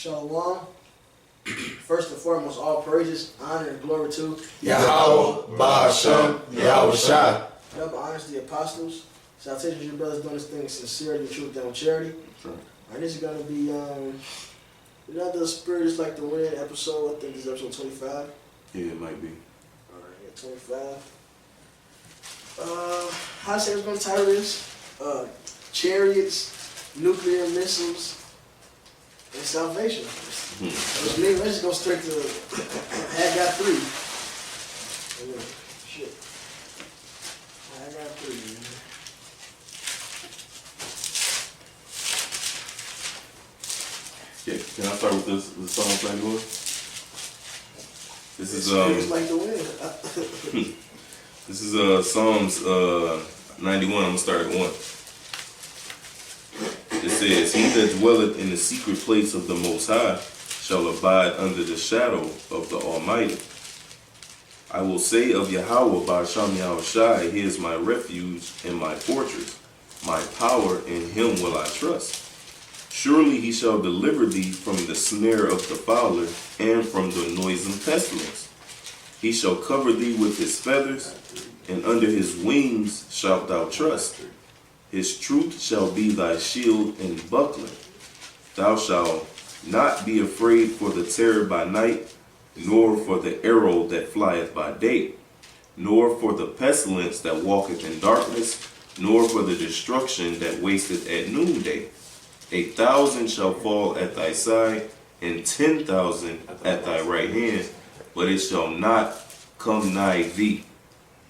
Shalom. First and foremost, all praises, honor, and glory to Yahweh, Ba'ashem, Yahweh Shai. double honors the apostles. Salutations, you brothers doing this thing in sincerity, truth, and charity. Sure. Alright, this is gonna be another Spirit is Like the Wind episode. I think this is episode 25. Yeah, it might be. Alright, yeah, 25. How I say I was gonna title this? Chariots, nuclear missiles, and salvation. Which means let's just go straight to Haggai 3. Yeah, shit. Haggai 3, man. Yeah, can I start with this Psalms 91? This is It's like the wind. this is Psalms 91. I'm gonna start at 1. It says, "He that dwelleth in the secret place of the Most High shall abide under the shadow of the Almighty. I will say of Yahweh Ba'ashem Yahweh Shai, He is my refuge and my fortress, my power, in Him will I trust. Surely He shall deliver thee from the snare of the fowler and from the noisome pestilence. He shall cover thee with His feathers, and under His wings shalt thou trust. His truth shall be thy shield and buckler. Thou shalt not be afraid for the terror by night, nor for the arrow that flieth by day, nor for the pestilence that walketh in darkness, nor for the destruction that wasteth at noonday. 1,000 shall fall at thy side, and 10,000 at thy right hand, but it shall not come nigh thee.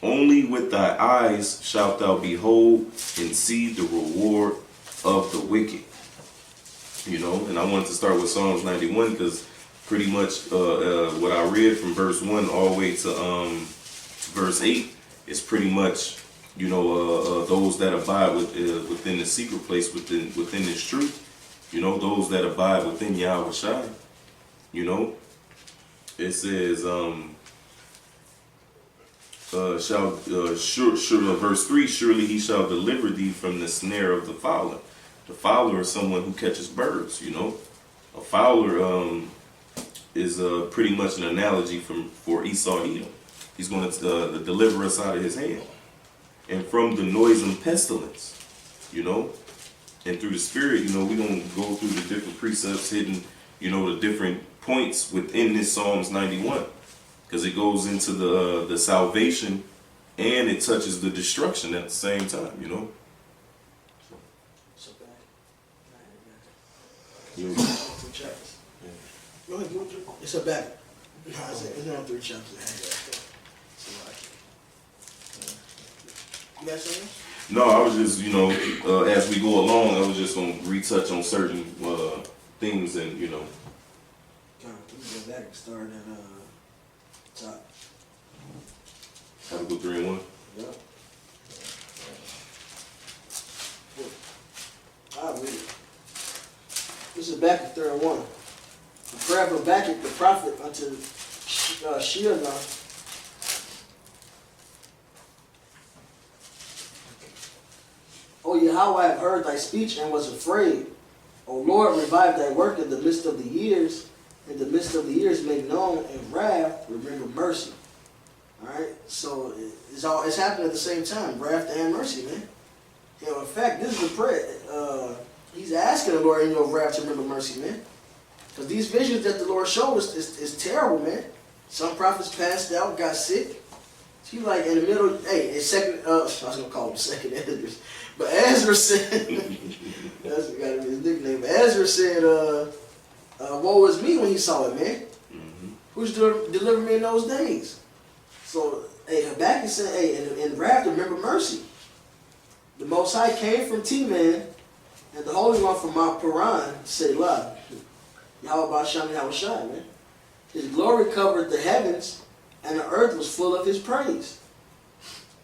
Only with thy eyes shalt thou behold and see the reward of the wicked." You know, and I wanted to start with Psalms 91 because pretty much what I read from verse 1 all the way to verse 8 is pretty much, you know, those that abide within the secret place, within this truth. You know, those that abide within Yahweh Shai. You know, it says, verse 3, "Surely He shall deliver thee from the snare of the fowler." The fowler is someone who catches birds, you know. A fowler is pretty much an analogy for Esau Edom. He's going to deliver us out of his hand. And from the noisome pestilence, you know. And through the Spirit, you know, we're going to go through the different precepts hidden, you know, the different points within this Psalms 91. Because it goes into the salvation and it touches the destruction at the same time, you know. So bad. Yeah. 3 chapters. Go ahead, go through. It's a back. No, it's not 3 chapters. So you got something else? No, I was just, you know, as we go along, I was just going to retouch on certain things and, you know. We can go back and start at top. Have a good 3 and 1. Yep. I'll read it. This is back in 3:1. The prayer of Habakkuk the prophet unto Sheanah. O Yahweh, I have heard thy speech and was afraid. O Lord, revive thy work in the midst of the years. In the midst of the years make known, and wrath, remember mercy. Alright, so it's happening at the same time, wrath and mercy, man. You know, in fact, this is the prayer. He's asking the Lord, you know, wrath to remember mercy, man. Because these visions that the Lord showed us is terrible, man. Some prophets passed out, got sick. He like in the middle, hey, in second, I was gonna call him second Ezra, but Ezra said, that's gotta be his nickname. But Ezra said, woe is me when he saw it, man. Mm-hmm. Who's deliver me in those days? So, hey, Habakkuk said, hey, in wrath, remember mercy. The Most High came from T-Man, and the Holy One from Mount Paran, Selah. Yahweh Ba'ashem Yahweh Shai, man. His glory covered the heavens, and the earth was full of His praise.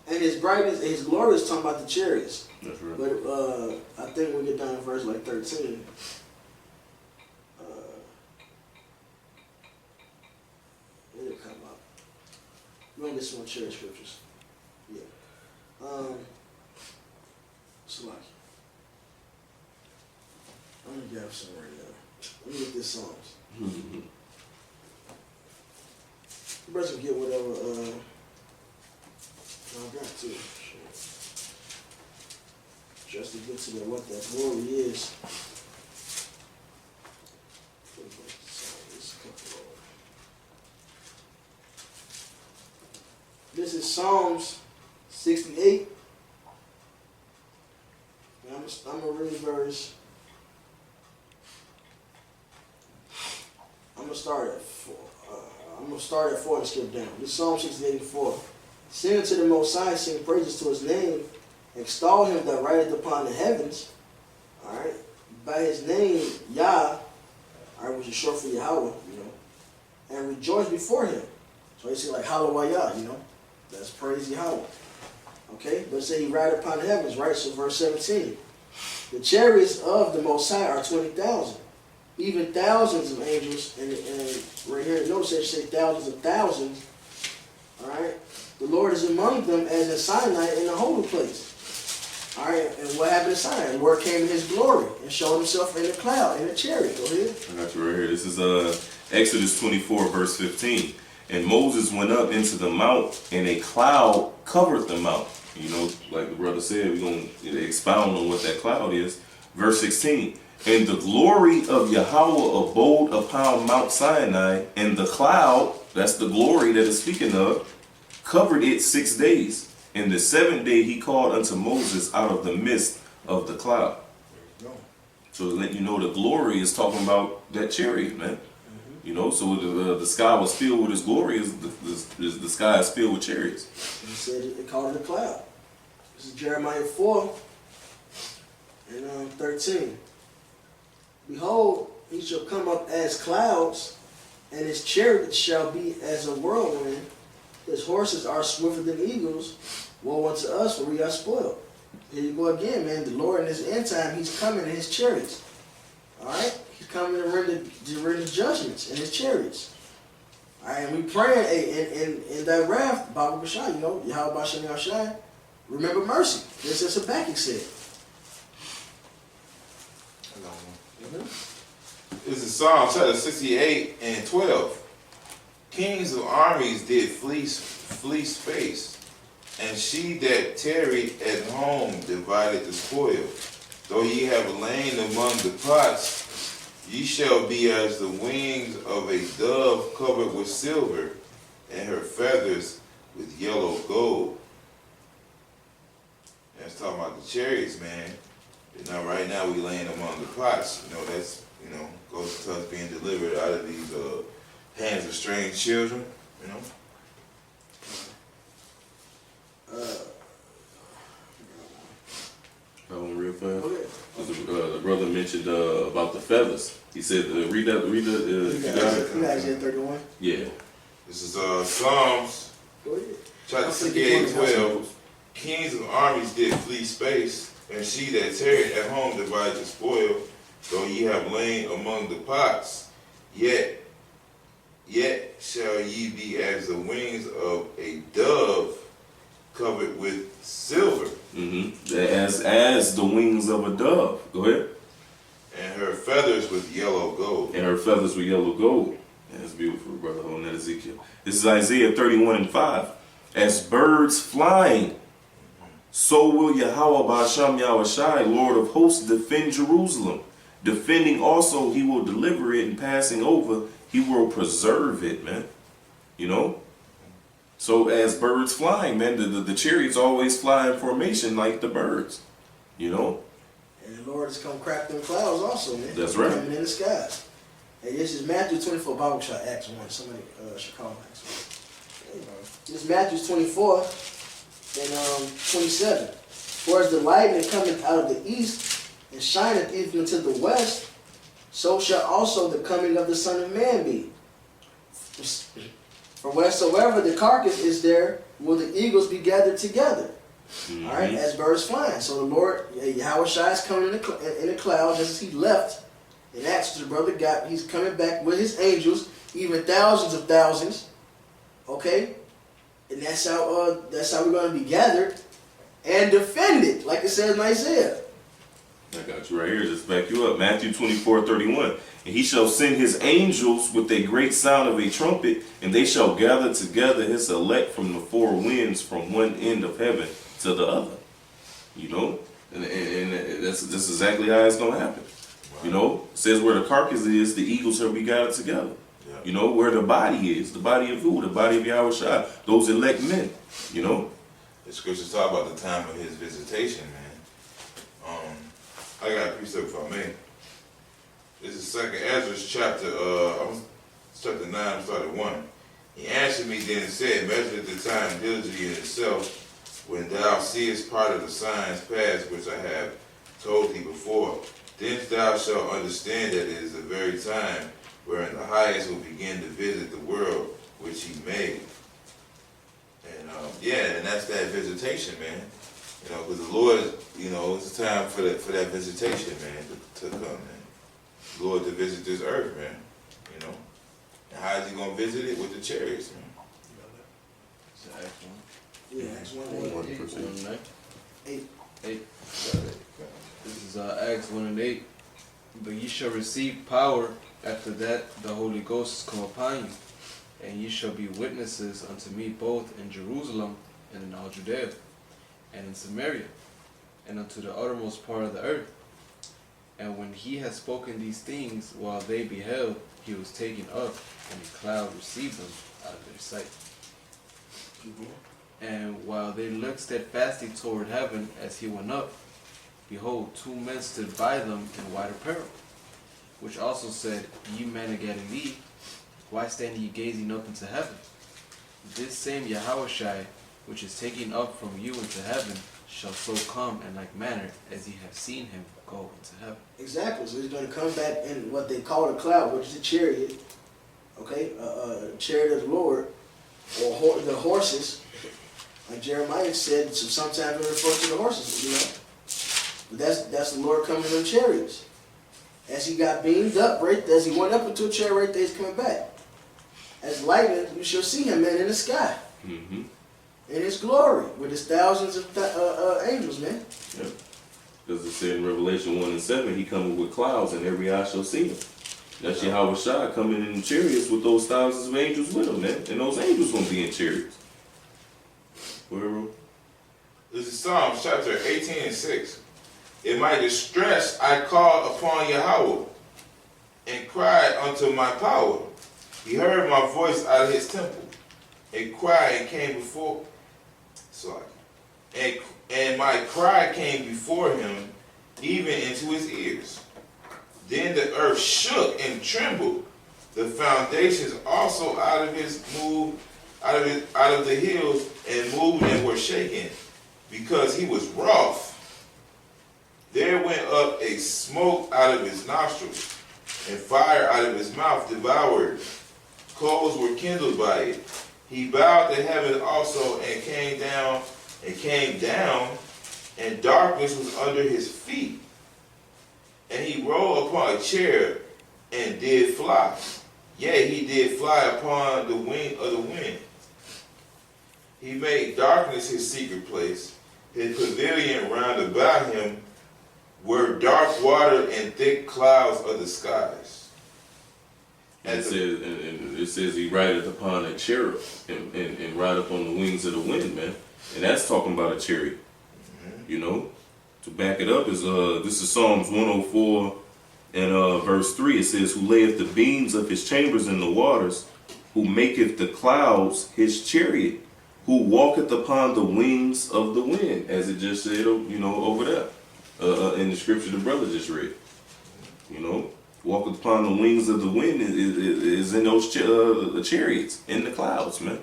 And His brightness, His glory is talking about the chariots. That's right. But I think we get down to verse like 13. It'll come up. We're going to get some more chariot scriptures. Yeah. Salaki. I'm going to grab some right now. Let me get this Psalms. You better get whatever I got to. Just to get to what that glory is. This is Psalms 68. And I'm gonna read verse. I'm gonna start at 4. I'm gonna start at 4 and skip down. This is Psalm 68 and 4. Sing unto the Most High, sing praises to His name, extol Him that rideth upon the heavens. All right, by His name Yah, all right, which is short for Yahweh, you know, and rejoice before Him. So you see, like Hallelujah, you know. That's praise Yahweh. Okay? But say He ride upon the heavens, right? So verse 17. The chariots of the Most High are 20,000. Even thousands of angels. And right here, notice they say thousands of thousands. Alright? The Lord is among them as in Sinai in the holy place. Alright? And what happened in Sinai? The Lord came in His glory and showed Himself in the cloud, in the chariot. Go ahead. I got you right here. This is Exodus 24, verse 15. And Moses went up into the mount, and a cloud covered the mount. You know, like the brother said, we're going to expound on what that cloud is. Verse 16. And the glory of Yahweh abode upon Mount Sinai, and the cloud, that's the glory that it's speaking of, covered it 6 days. And the 7th day He called unto Moses out of the midst of the cloud. So to let you know, the glory is talking about that chariot, man. You know, so the sky was filled with His glory. The sky is filled with chariots. He said it called it a cloud. This is Jeremiah 4 and 13. Behold, He shall come up as clouds, and His chariots shall be as a whirlwind. His horses are swifter than eagles. Woe unto us, for we are spoiled. Here you go again, man. The Lord in His end time, He's coming in His chariots. All right? He's coming to render judgments in His chariots. All right, and we praying in that wrath, Bible Bashai, you know, Yahweh Bashem Yahshai, remember mercy. This is Habakkuk said. This is Psalm chapter 68 and 12. Kings of armies did flee space, and she that tarried at home divided the spoil. Though ye have lain among the pots, ye shall be as the wings of a dove covered with silver, and her feathers with yellow gold. That's talking about the chariots, man. You know, right now we laying among the pots. You know, that's, you know, goes to us being delivered out of these hands of strange children, you know. Real fast. The brother mentioned about the feathers. He said, read that. You got Isaiah 31. Yeah. This is Psalms chapter 68 and 12. Kings of armies did flee space, and she that tarried at home divided the spoil. Though ye have lain among the pots, yet shall ye be as the wings of a dove covered with silver. As the wings of a dove. Go ahead. And her feathers with yellow gold. And her feathers with yellow gold. Yeah, that's beautiful, brother. On that Ezekiel. This is Isaiah 31 and 5. As birds flying, so will Yahweh Ba'asham Yahushai, Lord of hosts, defend Jerusalem. Defending also, He will deliver it, and passing over, He will preserve it, man. You know? So as birds flying, man, the chariots always fly in formation like the birds. You know? And the Lord has come crack them clouds also, man. That's right. Coming in the skies. Hey, this is Matthew 24, Bible shot, Acts 1. Somebody should call Acts 1. This is Matthew 24 and 27. For as the lightning cometh out of the east, and shineth even to the west, so shall also the coming of the Son of Man be. For wheresoever the carcass is, there will the eagles be gathered together. All right, as birds flying. So the Lord, Yahweh Shai, is coming in the cloud, just as He left in Acts. The brother got, He's coming back with His angels, even thousands of thousands. Okay, and that's how we're going to be gathered and defended, like it says in Isaiah. I got you right here. Just back you up. Matthew 24:31. And he shall send his angels with a great sound of a trumpet, and they shall gather together his elect from the four winds, from one end of heaven to the other. You know, and that's exactly how it's gonna happen. Wow. You know, it says where the carcass is, the eagles shall be gathered together. Yeah. You know, where the body is, the body of who? The body of Yahushua, those elect men. You know, The scriptures talk about the time of his visitation, man. I got a precept if I may. This is 2nd Ezra chapter 9, started 1. He answered me then and said, measure the time diligently in itself, when thou seest part of the signs past which I have told thee before. Then thou shalt understand that it is the very time wherein the highest will begin to visit the world which he made. And and that's that visitation, man. You know, because the Lord, you know, it's time for that visitation, man, to come, man. The Lord to visit this earth, man. You know, and how is he gonna visit it? With the chariots, man. Yeah, Acts 1:8. 8. This is Acts 1:8. But ye shall receive power. After that, the Holy Ghost is come upon you, and ye shall be witnesses unto me both in Jerusalem and in all Judea, and in Samaria, and unto the uttermost part of the earth. And when he had spoken these things, while they beheld, he was taken up, and a cloud received him out of their sight. And while they looked steadfastly toward heaven as he went up, behold, 2 men stood by them in white apparel, which also said, Ye men of Galilee, why stand ye gazing up into heaven? This same Yahushua, which is taken up from you into heaven, shall so come in like manner as ye have seen him go into heaven. Exactly. So he's going to come back in what they call a cloud, which is a chariot. Okay, chariot of the Lord, or the horses. Like Jeremiah said, so sometimes we refer to the horses, you know. But that's the Lord coming in chariots. As he got beamed up, right, as he went up into a chariot, right there, he's coming back. As lightning, you shall see him, man, in the sky. mm-hmm. In his glory, with his thousands of angels, man. Yep. Because it said in Revelation 1:7, he coming with clouds, and every eye shall see him. That's Yahushua coming in chariots with those thousands of angels with him, man. And those angels gonna be in chariots. Where? This is Psalms chapter 18:6. In my distress I called upon Yahweh and cried unto my power. He heard my voice out of his temple. A cry came before, and my cry came before him, even into his ears. Then the earth shook and trembled. The foundations also out of the hills and moved and were shaken, because he was wroth. There went up a smoke out of his nostrils, and fire out of his mouth devoured. Coals were kindled by it. He bowed to heaven also, and came down, and darkness was under his feet. And he rode upon a chair, and did fly. Yea, he did fly upon the wing of the wind. He made darkness his secret place. His pavilion round about him were dark water and thick clouds of the skies. And it says he rideth upon a chariot and ride upon the wings of the wind, man. And that's talking about a chariot. Mm-hmm. You know? To back it up is this is Psalms 104 and verse 3. It says, Who layeth the beams of his chambers in the waters, who maketh the clouds his chariot, who walketh upon the wings of the wind, as it just said, you know, over there. In the scripture the brother just read. You know, walk upon the wings of the wind is in those chariots, in the clouds, man.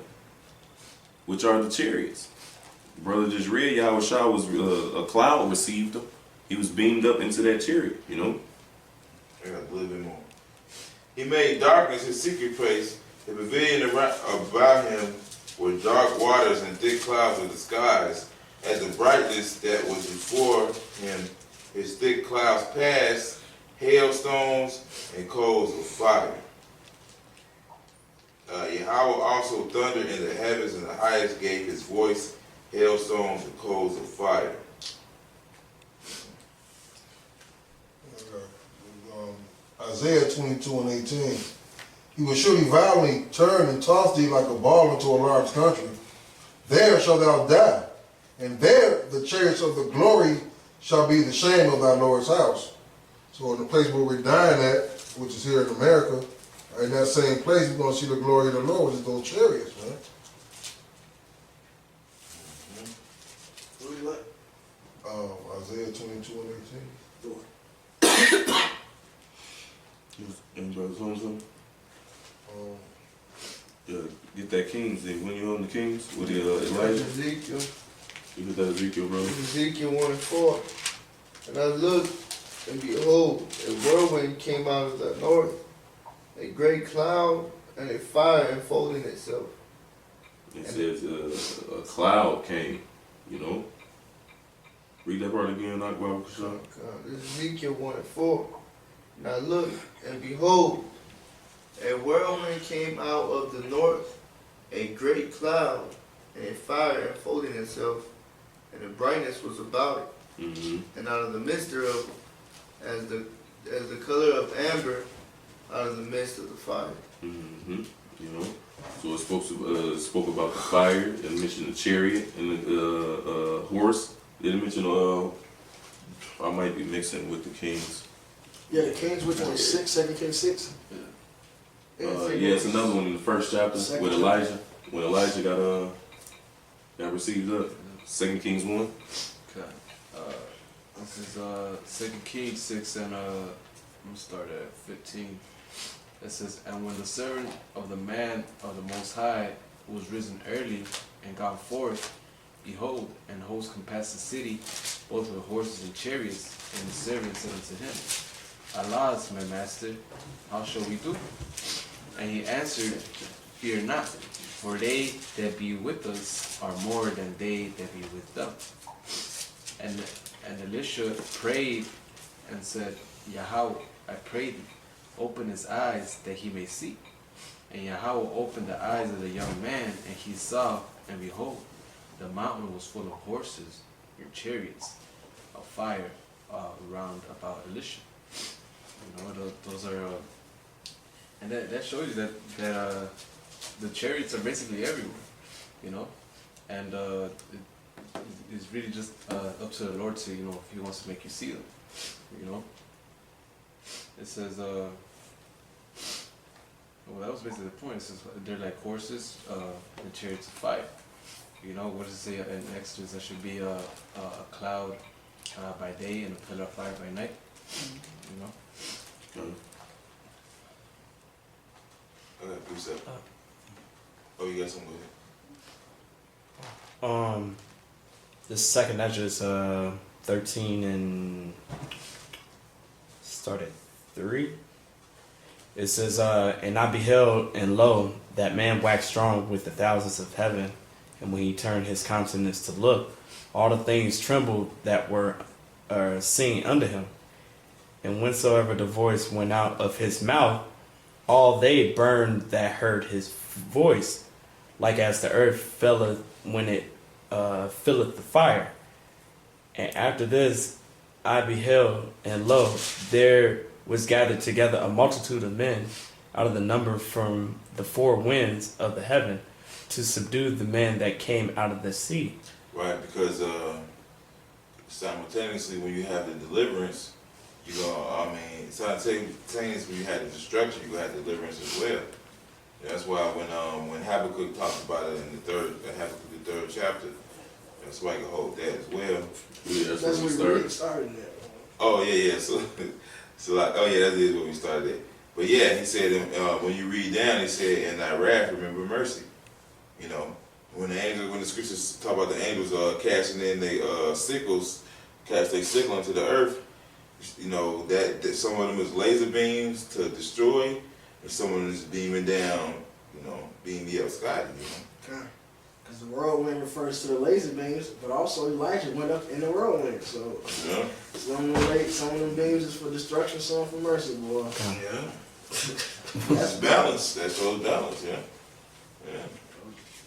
Which are the chariots. The brother just read, Yahushua was a cloud received him. He was beamed up into that chariot, you know. I got a little bit more. He made darkness his secret place. The pavilion about him were dark waters and thick clouds of the skies. At the brightness that was before him, his thick clouds passed, hailstones and coals of fire. Yahweh also thundered in the heavens, and the highest gave his voice, hailstones and coals of fire. Isaiah 22 and 18. He will surely violently turn and toss thee like a ball into a large country. There shalt thou die, and there the chariots of the glory shall be the shame of thy Lord's house. So in the place where we're dying at, which is here in America, in that same place, we're going to see the glory of the Lord, which is those chariots, man. What do you like? Isaiah 22 and 18. And Brother Thompson, Um, yeah, get that Kings thing. When you on the Kings with the Elijah, Ezekiel, you get that Ezekiel, bro. Ezekiel 1 and 4. And I looked, and behold, a whirlwind came out of the north, a great cloud, and a fire enfolding itself. It says a cloud came, you know. Read that part again, not Bible Kashan. This is Ezekiel 1 and 4. And I looked, and behold, a whirlwind came out of the north, a great cloud, and a fire enfolding itself, and the brightness was about it. Mm-hmm. And out of the midst thereof, as the color of amber, out of the midst of the fire. Mm-hmm. You know, so it spoke about the fire, and mentioned the chariot and the horse. Did it mention I might be mixing with the Kings. Yeah, the Kings, which one is 6, 2 Kings 6? Yeah, it's another one in the first chapter with Elijah. When Elijah got received up. 2 Kings 1. Okay. This is 2 Kings 6 and I'm gonna start at 15. It says, and when the servant of the man of the Most High was risen early and gone forth, behold, and hosts compassed the city, both with horses and chariots, and the servant said unto him, Alas, my master, how shall we do? And he answered, Fear not, for they that be with us are more than they that be with them. And Elisha prayed and said, Yahweh, I pray thee, open his eyes that he may see. And Yahweh opened the eyes of the young man, and he saw, and behold, the mountain was full of horses and chariots of fire round about Elisha. You know, those are, and that shows you that the chariots are basically everywhere, you know, and it's really just up to the Lord to, you know, if He wants to make you see them, you know. It says, well, that was basically the point. It says they're like horses, and chariots of fire. You know, what does it say in Exodus? There should be a cloud by day and a pillar of fire by night. You know. I got precept. Oh, you got something with it? The second Ezra 13 and start at 3. It says, and I beheld, and lo, that man waxed strong with the thousands of heaven, and when he turned his countenance to look, all the things trembled that were seen under him. And whensoever the voice went out of his mouth, all they burned that heard his voice, like as the earth filleth when it filleth the fire. And after this I beheld, and lo, there was gathered together a multitude of men out of the number from the four winds of the heaven to subdue the men that came out of the sea. Right, because simultaneously when you have the deliverance, you simultaneously when you have the destruction, you have deliverance as well. That's why when Habakkuk talks about it in the third chapter, that's why you can hold that as well. Yeah, that's That's where where we we started. started at. Oh yeah. So like, oh yeah, that is where we started at. But yeah, he said when you read down, he said, "In thy wrath, remember mercy." You know, when the scriptures talk about the angels casting in their sickles, cast their sickle into the earth. You know that some of them is laser beams to destroy, and some of them is beaming down. You know, beam me up, Scotty. You know. Because the whirlwind refers to the laser beams, but also Elijah went up in the whirlwind. So Yeah. some of them beams is for destruction, some for mercy, boy. Yeah. That's balance. That shows balance. Yeah. Yeah.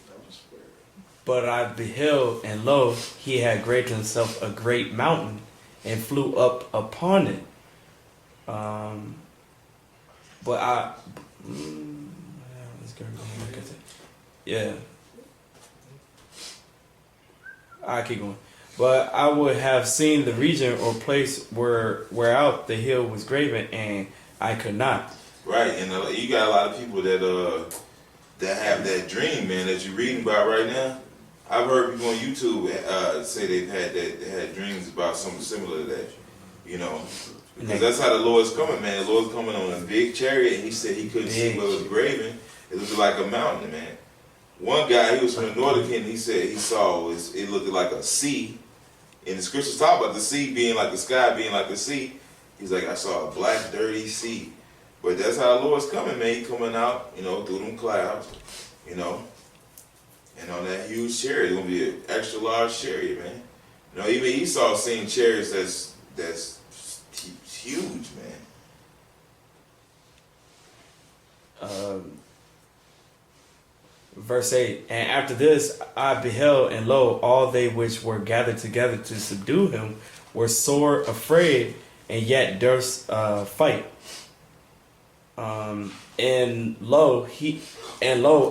That was fair. But I beheld, and lo, he had great himself a great mountain, and flew up upon it. but yeah. I keep going. But I would have seen the region or place whereout the hill was graven, and I could not. Right, and you got a lot of people that have that dream, man, that you're reading about right now. I've heard people on YouTube say they had dreams about something similar to that, you know. Because that's how the Lord's coming, man. The Lord's coming on a big chariot, and he said he couldn't see what was graven. It looked like a mountain, man. One guy, he was from the northern kingdom, he said he saw it looked like a sea. And the scriptures talk about the sea being like the sky, being like the sea. He's like, I saw a black, dirty sea. But that's how the Lord's coming, man. He coming out, you know, through them clouds, you know. And on that huge chariot, it's going to be an extra large chariot, man. You know, even Esau seen chariots that's huge, man. Verse 8, and after this I beheld, and lo, all they which were gathered together to subdue him were sore afraid, and yet durst fight. And lo,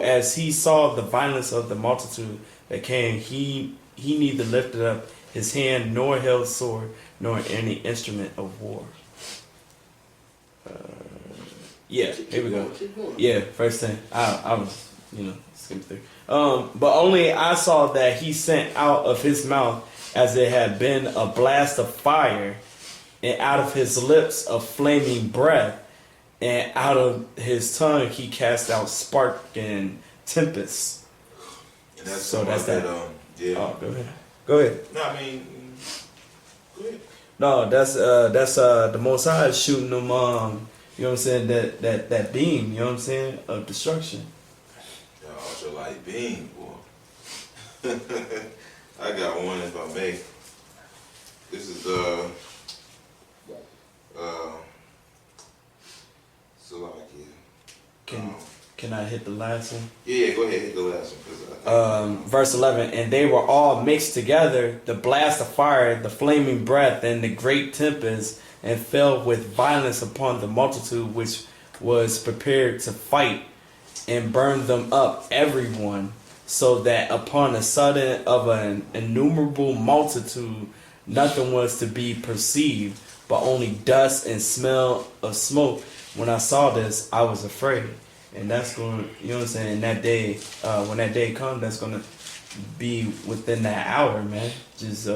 as he saw the violence of the multitude that came, he neither lifted up his hand, nor held sword, nor any instrument of war. Yeah, here we go. Yeah, verse 10. I was, skimming through. But only I saw that he sent out of his mouth as it had been a blast of fire, and out of his lips a flaming breath, and out of his tongue he cast out spark and tempest. And that's So that's that. Yeah. Oh, go ahead. No, I mean, go ahead. No, that's the Most High shooting them. You know what I'm saying? That beam. You know what I'm saying? Of destruction. Yeah, ultralight beam, boy. I got one if I may. This is Salakia. Can I hit the last one? Yeah, go ahead, hit the last one. Verse 11, and they were all mixed together, the blast of fire, the flaming breath, and the great tempest, and fell with violence upon the multitude which was prepared to fight, and burned them up everyone, so that upon a sudden of an innumerable multitude nothing was to be perceived, but only dust and smell of smoke. When I saw this, I was afraid. And that's going, you know what I'm saying, that day, when that day comes, that's going to be within that hour, man. Just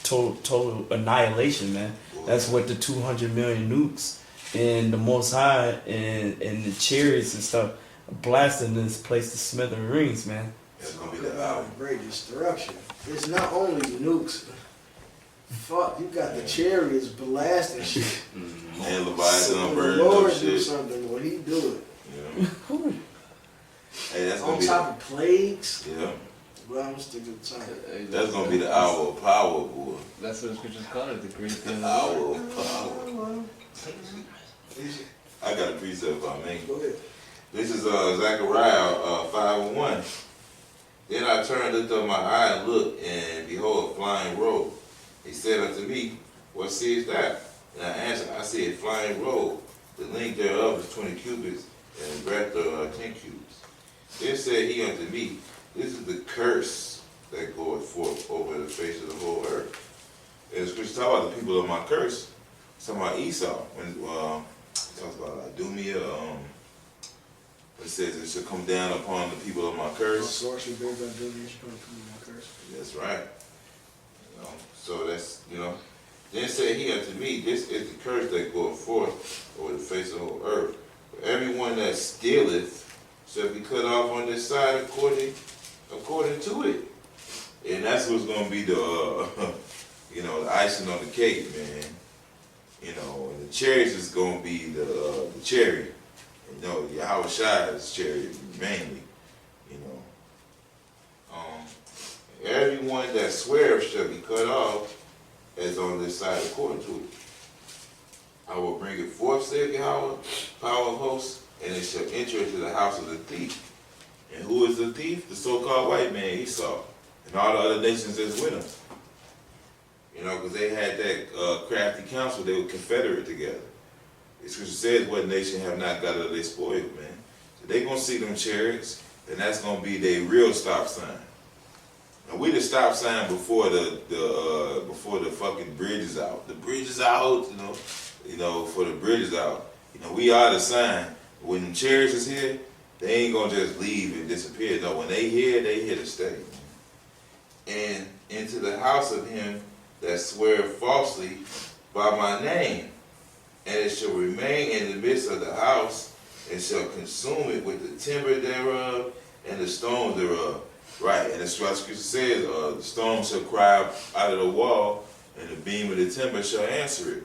total annihilation, man. That's what the 200 million nukes and the Most High and the chariots and stuff blasting this place to smithereens, man. That's going to be the hour. Great destruction. It's not only nukes. Fuck, you got the chariots blasting shit. And Leviathan When the burning Lord up do shit. something, when he do it. Yeah. Hey, that's going On to be top of plagues. yeah. Well, I'm sticking to time. That's going to be the hour of power, boy. That's what the scriptures call it, the great thing. The hour of power. I got a precept if I may. Go ahead. This is Zechariah 5:1. Then I turned, looked up my eye, and looked, and behold, a flying robe. He said unto me, what seest thou? And I answered, I see a flying robe. The length thereof is 20 cubits, and the breadth of 10 cubits. Then said he unto me, this is the curse that goeth forth over the face of the whole earth. And the scripture talk about the people of my curse. It's talking about Esau. When it talks about Idumea, it says it shall come down upon the people of my curse. Sorcery, bears, and demons, shall come upon my curse. That's right. So that's, Then said he unto me, this is the curse that goeth forth over the face of the whole earth. For everyone that stealeth shall be cut off on this side according to it. And that's what's going to be the, the icing on the cake, man. And the chariots is going to be the chariot. Yahweh Shai is chariot mainly, Everyone that sweareth shall be cut off as on this side according to it. I will bring it forth, saith Yahweh, power of hosts, and it shall enter into the house of the thief. And who is the thief? The so-called white man, Esau, and all the other nations that's with him. Because they had that crafty council, they were confederate together. The scripture says, what nation have not got of their spoil, man. So they gonna see them chariots, and that's gonna be their real stop sign. And we the stop sign before the fucking bridge is out. The bridge is out, for the bridge is out. We are the sign. When the chariots is here, they ain't gonna just leave and disappear. No, when they here to stay. And into the house of him that sweareth falsely by my name, and it shall remain in the midst of the house, and shall consume it with the timber thereof and the stones thereof. Right, and that's what scripture says, the stone shall cry out of the wall, and the beam of the timber shall answer it.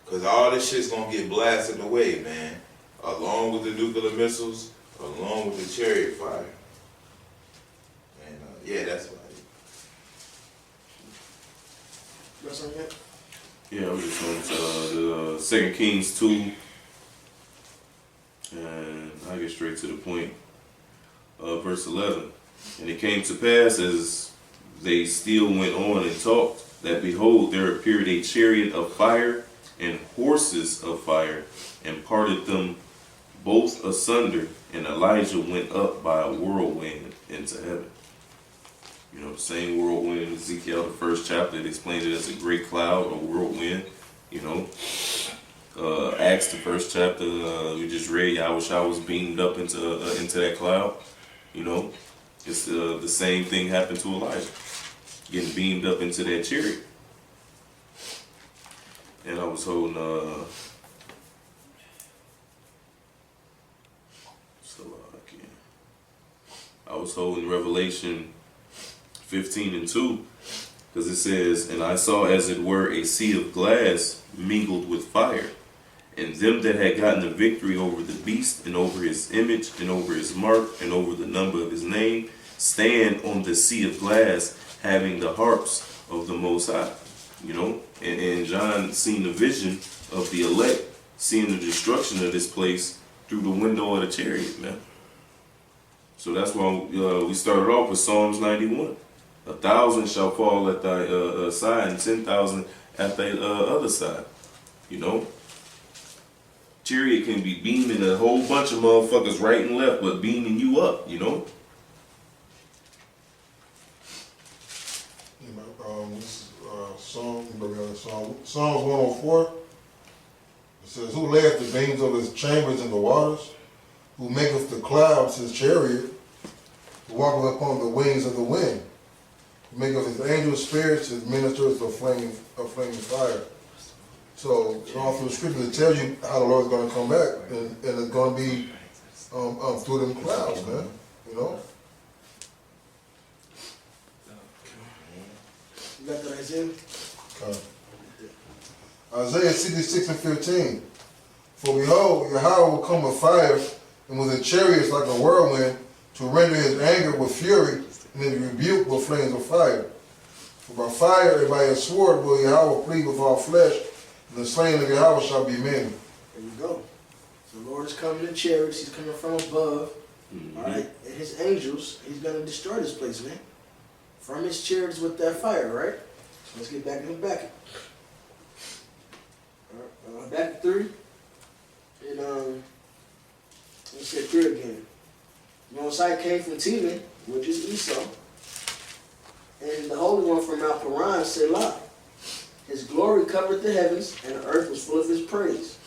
Because all this shit's going to get blasted away, man, along with the nuclear missiles, along with the chariot fire. And, that's about it. You got something yet? Yeah, I'm just going to the 2 Kings 2, and I get straight to the point. Verse 11. And it came to pass, as they still went on and talked, that behold, there appeared a chariot of fire and horses of fire, and parted them both asunder, and Elijah went up by a whirlwind into heaven. The same whirlwind in Ezekiel, the first chapter, it explained it as a great cloud or whirlwind. Acts, the first chapter, we just read, Yahushua was beamed up into that cloud. It's the same thing happened to Elijah, getting beamed up into that chariot. And I was holding, I was holding Revelation 15:2, because it says, and I saw as it were a sea of glass mingled with fire, and them that had gotten the victory over the beast, and over his image, and over his mark, and over the number of his name, stand on the sea of glass, having the harps of the Most High. And John seen the vision of the elect, seeing the destruction of this place through the window of the chariot, man. So that's why we started off with Psalms 91. 1,000 shall fall at thy side, and 10,000 at thy other side. Chariot can be beaming a whole bunch of motherfuckers right and left, but beaming you up, This is Psalms 104. It says, who layeth the beams of his chambers in the waters? Who maketh the clouds his chariot? Who walketh upon the wings of the wind? Who maketh his angel spirits his ministers of flaming fire? So all through the scripture it tells you how the Lord's going to come back, and it's going to be through them clouds, man. You got that, Isaiah? Isaiah 66:15. For behold, Yahweh will come with fire, and with his chariots like a whirlwind, to render his anger with fury, and his rebuke with flames of fire. For by fire and by his sword will Yahweh plead with all flesh, and the slain of Yahweh shall be many. There you go. So the Lord is coming in chariots. He's coming from above. Mm-hmm. All right, and his angels. He's gonna destroy this place, man. From his chariots with that fire, right? So let's get back in the back. All right, back to 3. And let's say 3 again. Mosiah came from Teman, which is Esau, and the Holy One from Mount Paran, Selah. His glory covered the heavens, and the earth was full of his praise.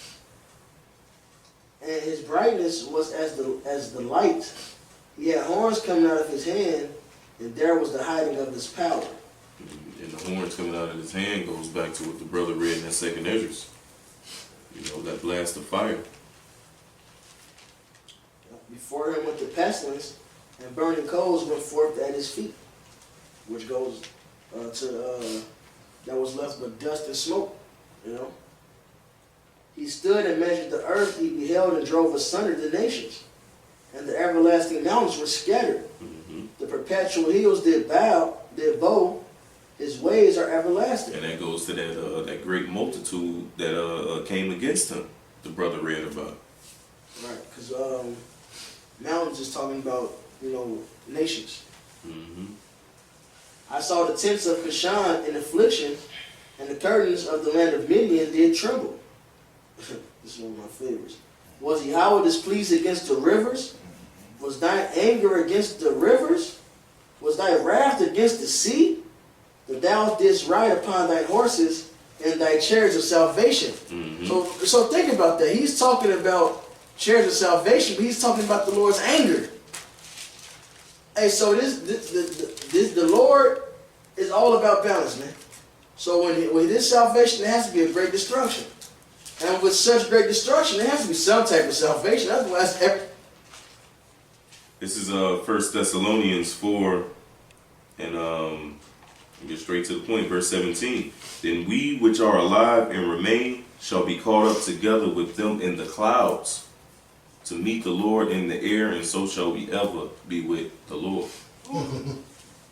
And his brightness was as the light. He had horns coming out of his hand, and there was the hiding of his power. And the horns coming out of his hand goes back to what the brother read in that 2nd Esdras. That blast of fire. Before him went the pestilence, and burning coals went forth at his feet, which goes that was left but dust and smoke. He stood and measured the earth. He beheld and drove asunder the nations, and the everlasting mountains were scattered. Mm-hmm. The perpetual hills did bow. His ways are everlasting. And that goes to that great multitude that came against him. The brother read about. Right, because mountains is talking about nations. Mm-hmm. I saw the tents of Bashan in affliction, and the curtains of the land of Midian did tremble. This is one of my favorites. Was Yahweh displeased against the rivers? Was thine anger against the rivers? Was thy wrath against the sea? That thou didst ride upon thy horses and thy chariots of salvation. So think about that. He's talking about chariots of salvation, but he's talking about the Lord's anger. Hey, so the Lord is all about balance, man. So when this salvation, there has to be a great destruction. And with such great destruction, there has to be some type of salvation. Otherwise, This is 1 Thessalonians 4, and get straight to the point, verse 17. Then we which are alive and remain shall be caught up together with them in the clouds to meet the Lord in the air, and so shall we ever be with the Lord.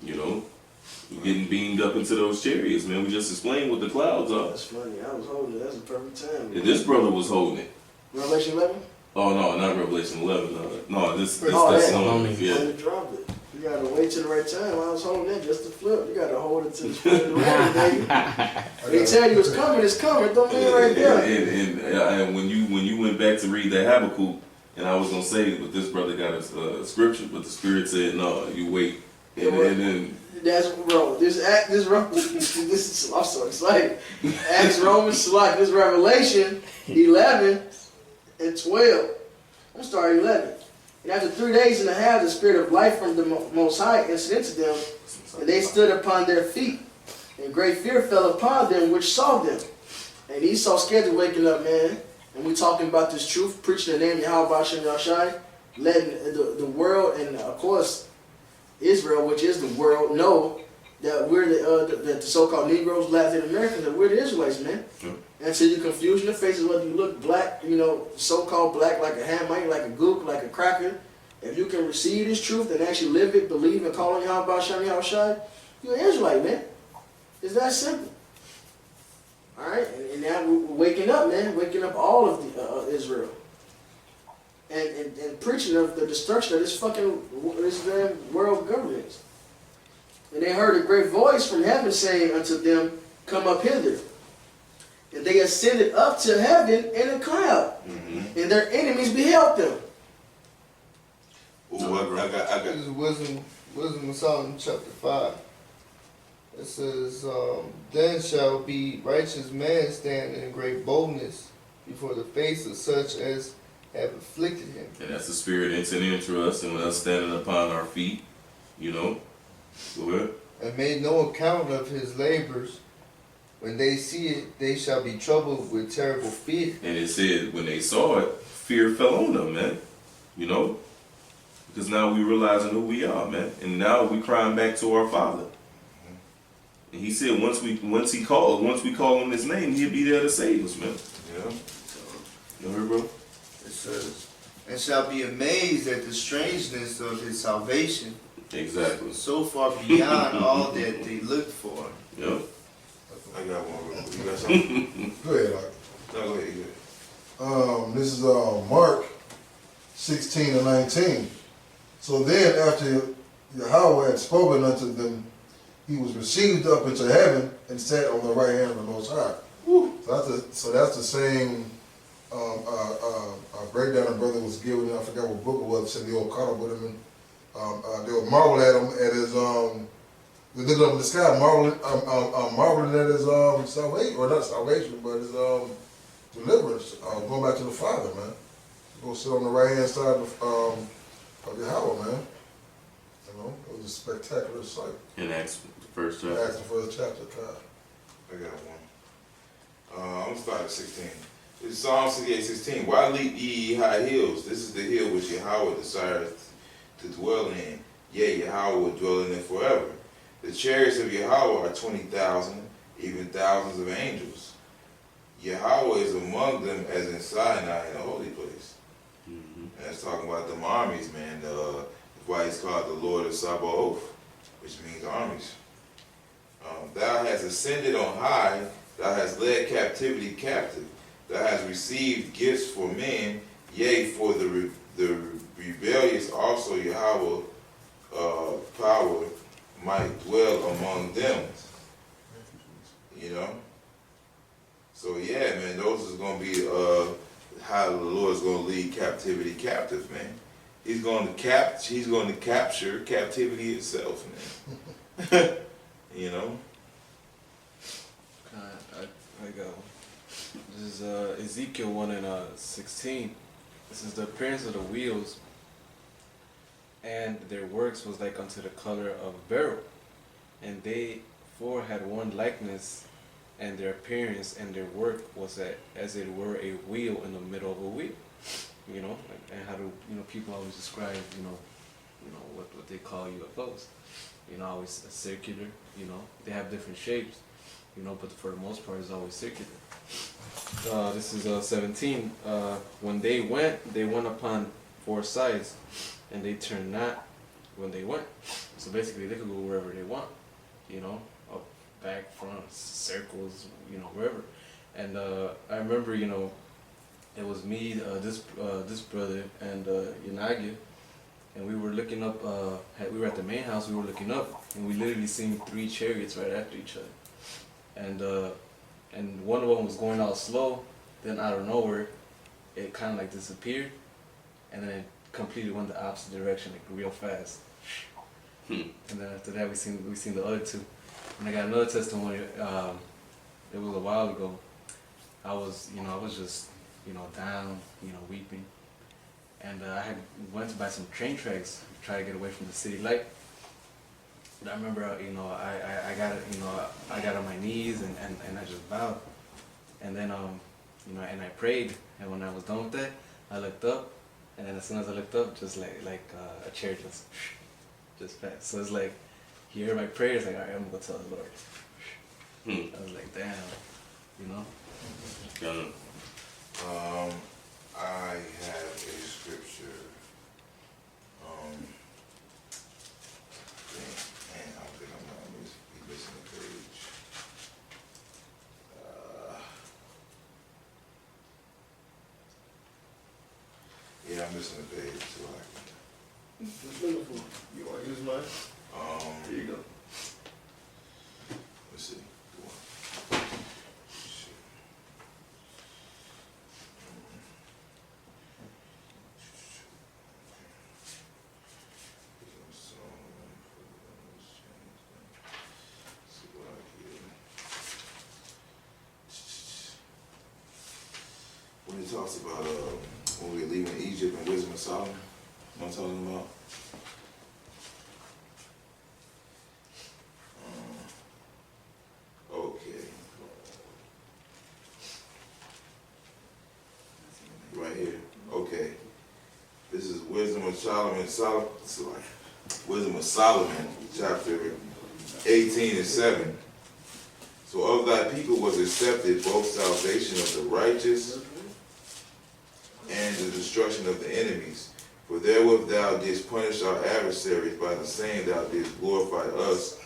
You know, we're getting beamed up into those chariots, man. We just explained what the clouds are. That's funny. I was holding it. That's a perfect time. And this brother was holding it. Revelation 11? Oh no, not Revelation 11. No, this Oh, yeah. Thessalonians. Yeah. Yeah. You dropped it. You gotta wait till the right time. I was holding it just to flip. You gotta hold it till the spring of the rain, baby. They tell you it's coming. Don't mean right there. And when you went back to read that Habakkuk, and I was gonna say, but this brother got a scripture, but the Spirit said, no, you wait. And then That's bro. This is I'm so excited. Acts, Romans, like this Revelation 11 and 12. I'm gonna start 11. And after 3 days and a half, the Spirit of life from the Most High entered into them, and they stood upon their feet. And great fear fell upon them which saw them. And Esau scared to waking up, man. And we talking about this truth, preaching the name of Yahweh Bashem Yahshai, letting the world and of course Israel, which is the world, know that we're the so-called Negroes, Latin Americans, that we're the Israelites, man. And so you confusion the faces, whether you look black, so-called black like a Hamite, like a gook, like a cracker. If you can receive this truth and actually live it, believe and call on Yahweh Bashem Yahshai, you're an Israelite, man. It's that simple. All right, and now we're waking up, man, waking up all of the, Israel, and preaching of the destruction of this damn world government. And they heard a great voice from heaven saying unto them, "Come up hither." And they ascended up to heaven in a cloud, and their enemies beheld them. Ooh, I got. This is Wisdom of Solomon chapter 5. It says, then shall be righteous man stand in great boldness before the face of such as have afflicted him. and that's the Spirit entering into us, and us standing upon our feet. Go ahead. And made no account of his labors. When they see it, they shall be troubled with terrible fear. And it said when they saw it, fear fell on them, man. Because now we realizing who we are, man, and now we crying back to our Father. And He said once we call on His name, He'll be there to save us, man. Yeah. You heard, bro? It says, and shall be amazed at the strangeness of his salvation, Exactly. so far beyond all that they looked for. Yep. I got one real quick. You got something? Go ahead, Ike. No, go ahead. Go ahead. This is Mark 16 and 19. So then, after Yahweh had spoken unto them, he was received up into heaven and sat on the right hand of the Most High. So that's the same breakdown the brother was giving. I forgot what book it was. Said the old caught up with him, and they would marvel at him at his. They looked up in the sky, marveling at his salvation, or not salvation, but his deliverance, going back to the Father, man. Go sit on the right hand side of Yahweh, man. It was a spectacular sight. In Acts, the first chapter. Acts, the first chapter, God. I got one. I'm gonna start at 16. It's Psalm 68:16. Why leap ye high hills? This is the hill which Yahweh desires to dwell in. Yea, Yahweh will dwell in it forever. The chariots of Yahweh are 20,000, even thousands of angels. Yahweh is among them as in Sinai in the holy place. And that's talking about them armies, man. That's why he's called the Lord of Sabaoth, which means armies. Thou hast ascended on high, thou hast led captivity captive, thou hast received gifts for men, yea, for the rebellious also Yahweh power might dwell among them. So yeah, man, those is gonna be how the Lord's going to lead captivity captive, man. He's going to capture captivity itself, man. You know. I got one. This is Ezekiel 1 and 16. This is the appearance of the wheels, and their works was like unto the color of beryl, and they four had one likeness, and their appearance and their work was as it were a wheel in the middle of a wheel. You know, and how do people always describe what they call UFOs. You know, always a circular. You know, they have different shapes. You know, but for the most part, it's always circular. This is 17. When they went upon four sides, and they turned not when they went. So basically, they could go wherever they want. You know, up, back, front, circles. You know, wherever. And I remember, you know, it was me, this brother, and Yanagi, and we were looking up. We were at the main house. We were looking up, and we literally seen 3 chariots right after each other. And one of them was going out slow, then out of nowhere, it kind of like disappeared, and then it completely went the opposite direction, like real fast. And then after that, we seen the other 2. And I got another testimony. It was a while ago. I was just, down, weeping, and I had went to buy some train tracks, try to get away from the city light. I remember, I got on my knees and I just bowed, and then and I prayed, and when I was done with that, I looked up, and then as soon as I looked up, just like a chair just passed. So it's like he heard my prayers, like, all right, I'm gonna go tell the Lord. I was like, damn, I have a scripture. I don't think I'm gonna be missing a page. Yeah, I'm missing a page, so It's beautiful. You want to use mine? Here you go. Let's see. Go on. Shit. When he talks about when we were leaving Egypt and Wisdom of Solomon, you know what I'm talking about? Okay. Right here. Okay. This is Wisdom of Solomon, Wisdom of Solomon, chapter 18 and 7. So of thy people was accepted both salvation of the righteous and the destruction of the enemies. For therewith thou didst punish our adversaries, by the same thou didst glorify us,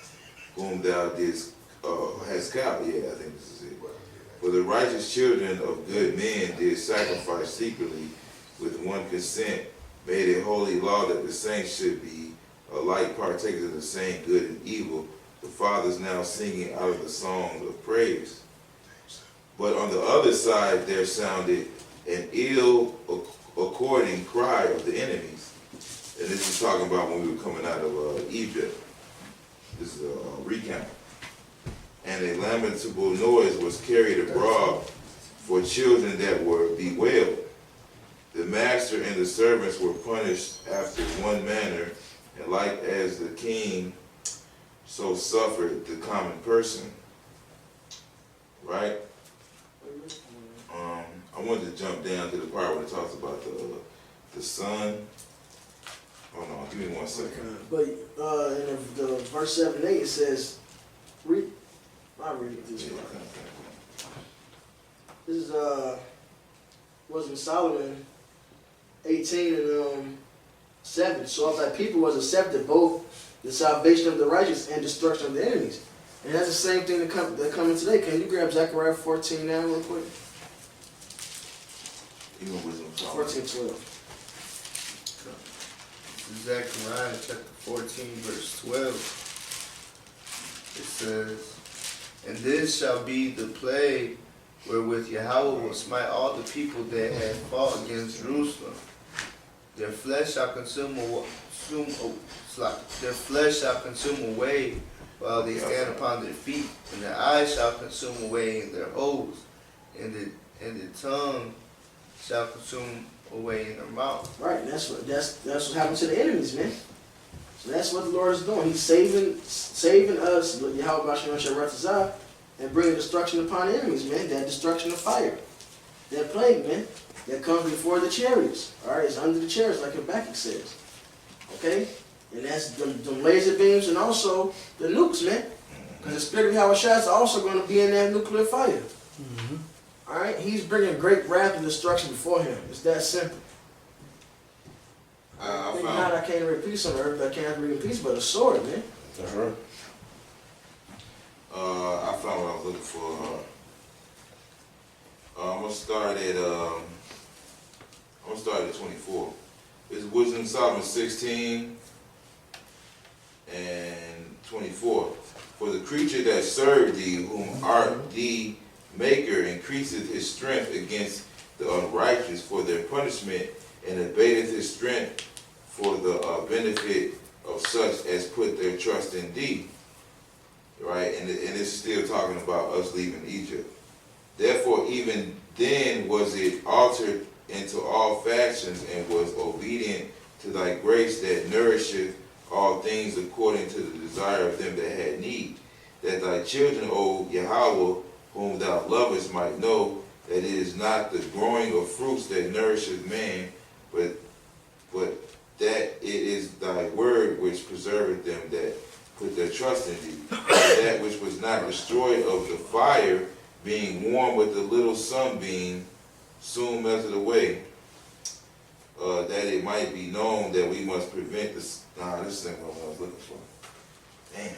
whom thou didst hast caught. Yeah, I think this is it. For the righteous children of good men did sacrifice secretly with one consent, made a holy law that the saints should be alike partakers of the same good and evil. The fathers now singing out of the song of praise. But on the other side there sounded an ill according cry of the enemies. And this is talking about when we were coming out of Egypt. This is a recount. And a lamentable noise was carried abroad for children that were bewailed. The master and the servants were punished after one manner, and like as the king, so suffered the common person. Right? I wanted to jump down to the part where it talks about the sun. Hold on, give me 1 second. But in the verse 7 and 8, it says, I'll read it this way. This is Wisdom of Solomon 18 and 7. So of thy people was accepted both the salvation of the righteous and destruction of the enemies. And that's the same thing that coming today. Can you grab Zechariah 14 now real quick? Even Wisdom of Solomon. 14:12. Zechariah chapter 14, verse 12. It says, and this shall be the plague wherewith Yahweh will smite all the people that have fought against Jerusalem. Their flesh shall their flesh shall consume away while they stand upon their feet, and their eyes shall consume away in their holes, and the tongue shall consume away in their mouth. Right, and that's what happened to the enemies, man. So that's what the Lord is doing. He's saving us, Yahweh Bashem Sharatazah, and bringing destruction upon the enemies, man. That destruction of fire, that plague, man, that comes before the chariots. All right, it's under the chariots, like Habakkuk says. Okay, and that's them laser beams and also the nukes, man. Because the spirit of Yahweh Shai is also going to be in that nuclear fire. All right, he's bringing great wrath and destruction before him. It's that simple. I Think found not, I can't bring peace on earth. I can't bring peace, but a sword, man. I found what I was looking for. I'm gonna start at 24. It's Wisdom Solomon 16 and 24. For the creature that served thee, whom art thee maker, increaseth his strength against the unrighteous for their punishment, and abateth his strength for the benefit of such as put their trust in thee. Right? And it's still talking about us leaving Egypt. Therefore, even then was it altered into all fashions, and was obedient to thy grace that nourisheth all things according to the desire of them that had need, that thy children, O Yahweh, whom thou lovest, might know that it is not the growing of fruits that nourisheth man, but that it is thy word which preserveth them that put their trust in thee. That which was not destroyed of the fire, being warmed with the little sunbeam, soon melted away, that it might be known that we must prevent this. This isn't what I was looking for. Damn.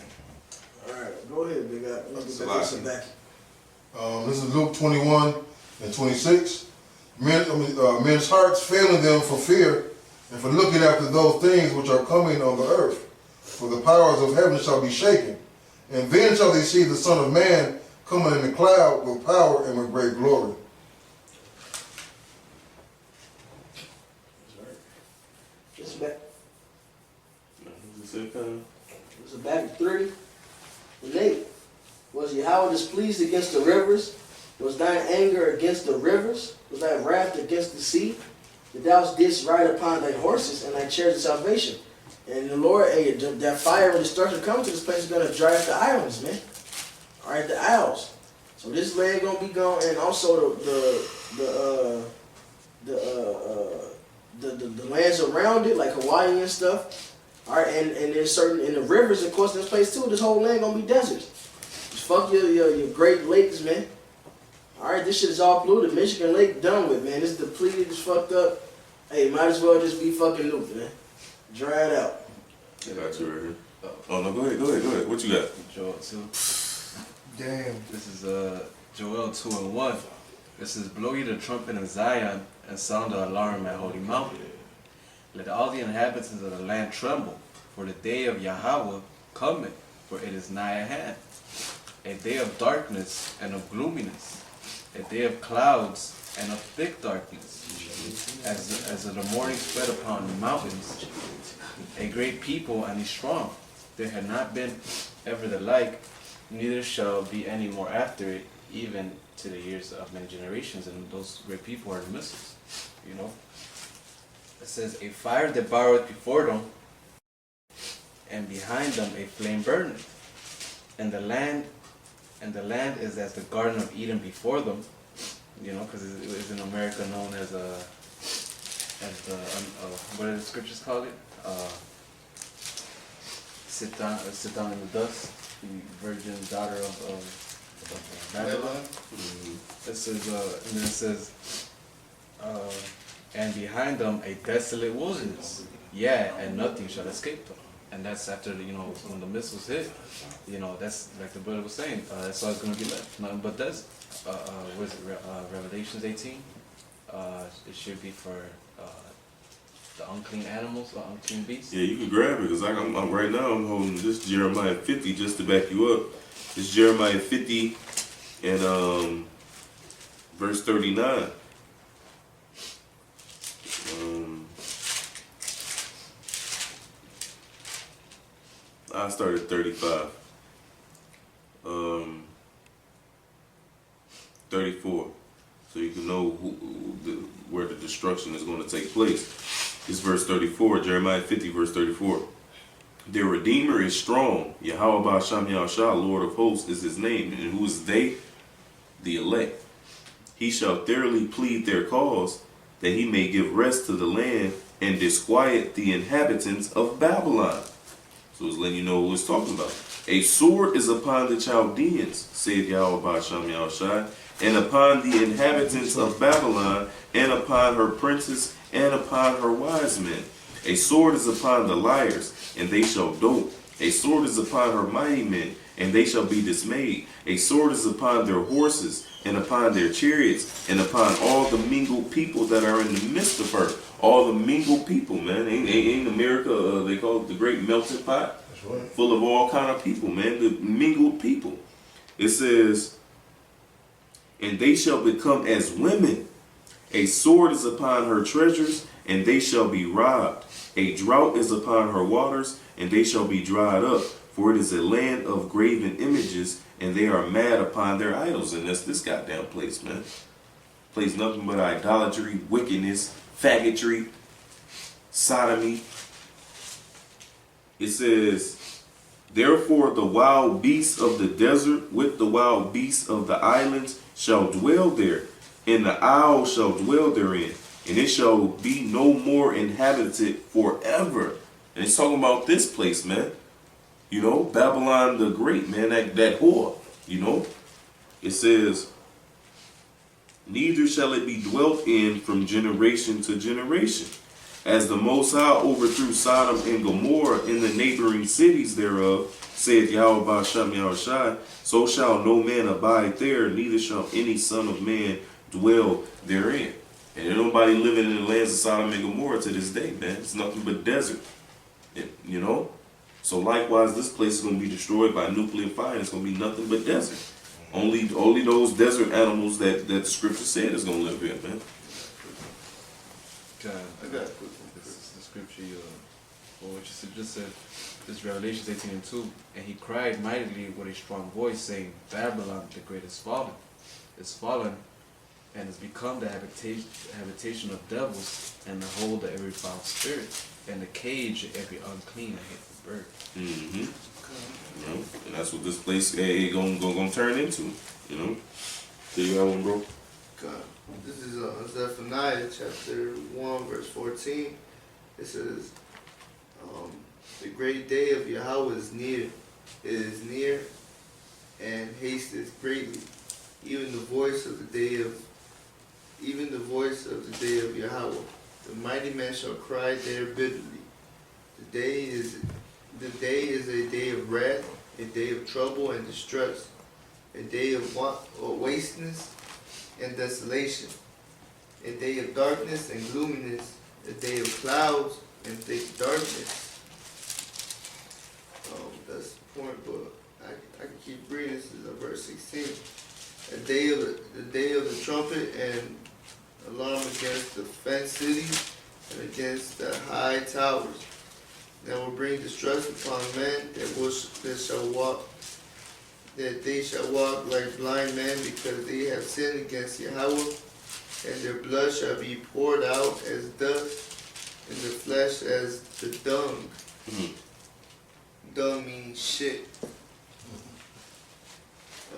All right, go ahead, big guy. Let's get back. This is Luke 21 and 26. Men's hearts failing them for fear and for looking after those things which are coming on the earth. For the powers of heaven shall be shaken. And then shall they see the Son of Man coming in the cloud with power and with great glory. It's back. Is it It's back 30 and 8. Was Yahweh displeased against the rivers? Was thine anger against the rivers? Was thy wrath against the sea? That thou didst ride upon thy horses and thy chariots of salvation. And the Lord, that fire and destruction coming to this place is going to dry up the islands, man. All right, the isles. So this land going to be gone, and also the lands around it, like Hawaii and stuff. All right, and there's certain in the rivers, of course, in this place too. This whole land gonna be deserts. Just fuck your Great Lakes, man. All right, this shit is all polluted. Michigan Lake done with, man. It's depleted, it's fucked up. Hey, might as well just be fucking nuked, man. Dry it out. I got you right here. Oh no, go ahead. What you got? Joel 2. Damn. This is Joel 2 and 1. This is, blow ye the trumpet in Zion, and sound the alarm at Holy Mountain. Let all the inhabitants of the land tremble, for the day of Yahweh cometh, for it is nigh at hand. A day of darkness and of gloominess, a day of clouds and of thick darkness, as the morning spread upon the mountains. A great people and a strong, there had not been ever the like, neither shall be any more after it, even to the years of many generations. And those great people are the missiles, you know. It says, a fire devoureth before them, and behind them a flame burneth. And the land is as the Garden of Eden before them, you know, because it is in America known as what do the scriptures call it? Sit down in the dust, the virgin daughter of Babylon. It says, and then it says, and behind them a desolate wilderness, and nothing shall escape them. And that's after when the missiles hit, that's like the brother was saying, that's all it's gonna be left, nothing but desert. What is it, Revelations 18? It should be for the unclean animals or unclean beasts. Yeah, you can grab it, because I'm right now I'm holding this Jeremiah 50 just to back you up. It's Jeremiah 50 and Verse 39. I started 35. 34. So you can know where the destruction is going to take place. It's verse 34, Jeremiah 50, verse 34. Their Redeemer is strong. Yahweh Ba'Sham Yahushua, Lord of hosts, is his name. And who is they? The elect. He shall thoroughly plead their cause, that he may give rest to the land and disquiet the inhabitants of Babylon. So it's letting you know who it's talking about. A sword is upon the Chaldeans, saith Yahweh Ba'Sham Yahushua, and upon the inhabitants of Babylon, and upon her princes, and upon her wise men. A sword is upon the liars, and they shall dote. A sword is upon her mighty men, and they shall be dismayed. A sword is upon their horses, and upon their chariots, and upon all the mingled people that are in the midst of her. All the mingled people, man. Ain't America, they call it the great melting pot? That's right. Full of all kind of people, man. The mingled people. It says, and they shall become as women. A sword is upon her treasures, and they shall be robbed. A drought is upon her waters, and they shall be dried up. For it is a land of graven images, and they are mad upon their idols. And that's this goddamn place, man. Place nothing but idolatry, wickedness, faggotry, sodomy. It says, therefore the wild beasts of the desert with the wild beasts of the islands shall dwell there, and the owl shall dwell therein, and it shall be no more inhabited forever. And it's talking about this place, man. You know, Babylon the Great, man, that whore, you know. It says, neither shall it be dwelt in from generation to generation. As the Most High overthrew Sodom and Gomorrah in the neighboring cities thereof, saith Yahweh Ba'Sham Yahushua, so shall no man abide there, neither shall any son of man dwell therein. And there's nobody living in the lands of Sodom and Gomorrah to this day, man. It's nothing but desert, you know. So likewise, this place is going to be destroyed by nuclear fire. It's going to be nothing but desert. Only those desert animals that the scripture said is going to live here, man. I got a quick one. This is the scripture, what you just said. This Revelation 18:2. And he cried mightily with a strong voice, saying, Babylon the great is fallen, and has become the habitation of devils, and the hold of every foul spirit, and the cage of every unclean and hateful bird. Mm-hmm. You know, and that's what this place is gonna turn into. You know. There you have one, bro. God. This is Zephaniah chapter 1 verse 14. It says, the great day of Yahweh is near. It is near and hasteth greatly. Even the voice of the day of Yahweh. The mighty man shall cry there bitterly. The day is a day of wrath, a day of trouble and distress, a day of wasteness and desolation, a day of darkness and gloominess, a day of clouds and thick darkness. That's the point, but I can keep reading. This is verse 16. The day of the trumpet and alarm against the fenced cities and against the high towers. That will bring distress upon men that they shall walk like blind men, because they have sinned against Yahweh, and their blood shall be poured out as dust, and their flesh as the dung. Mm-hmm. Dung means shit.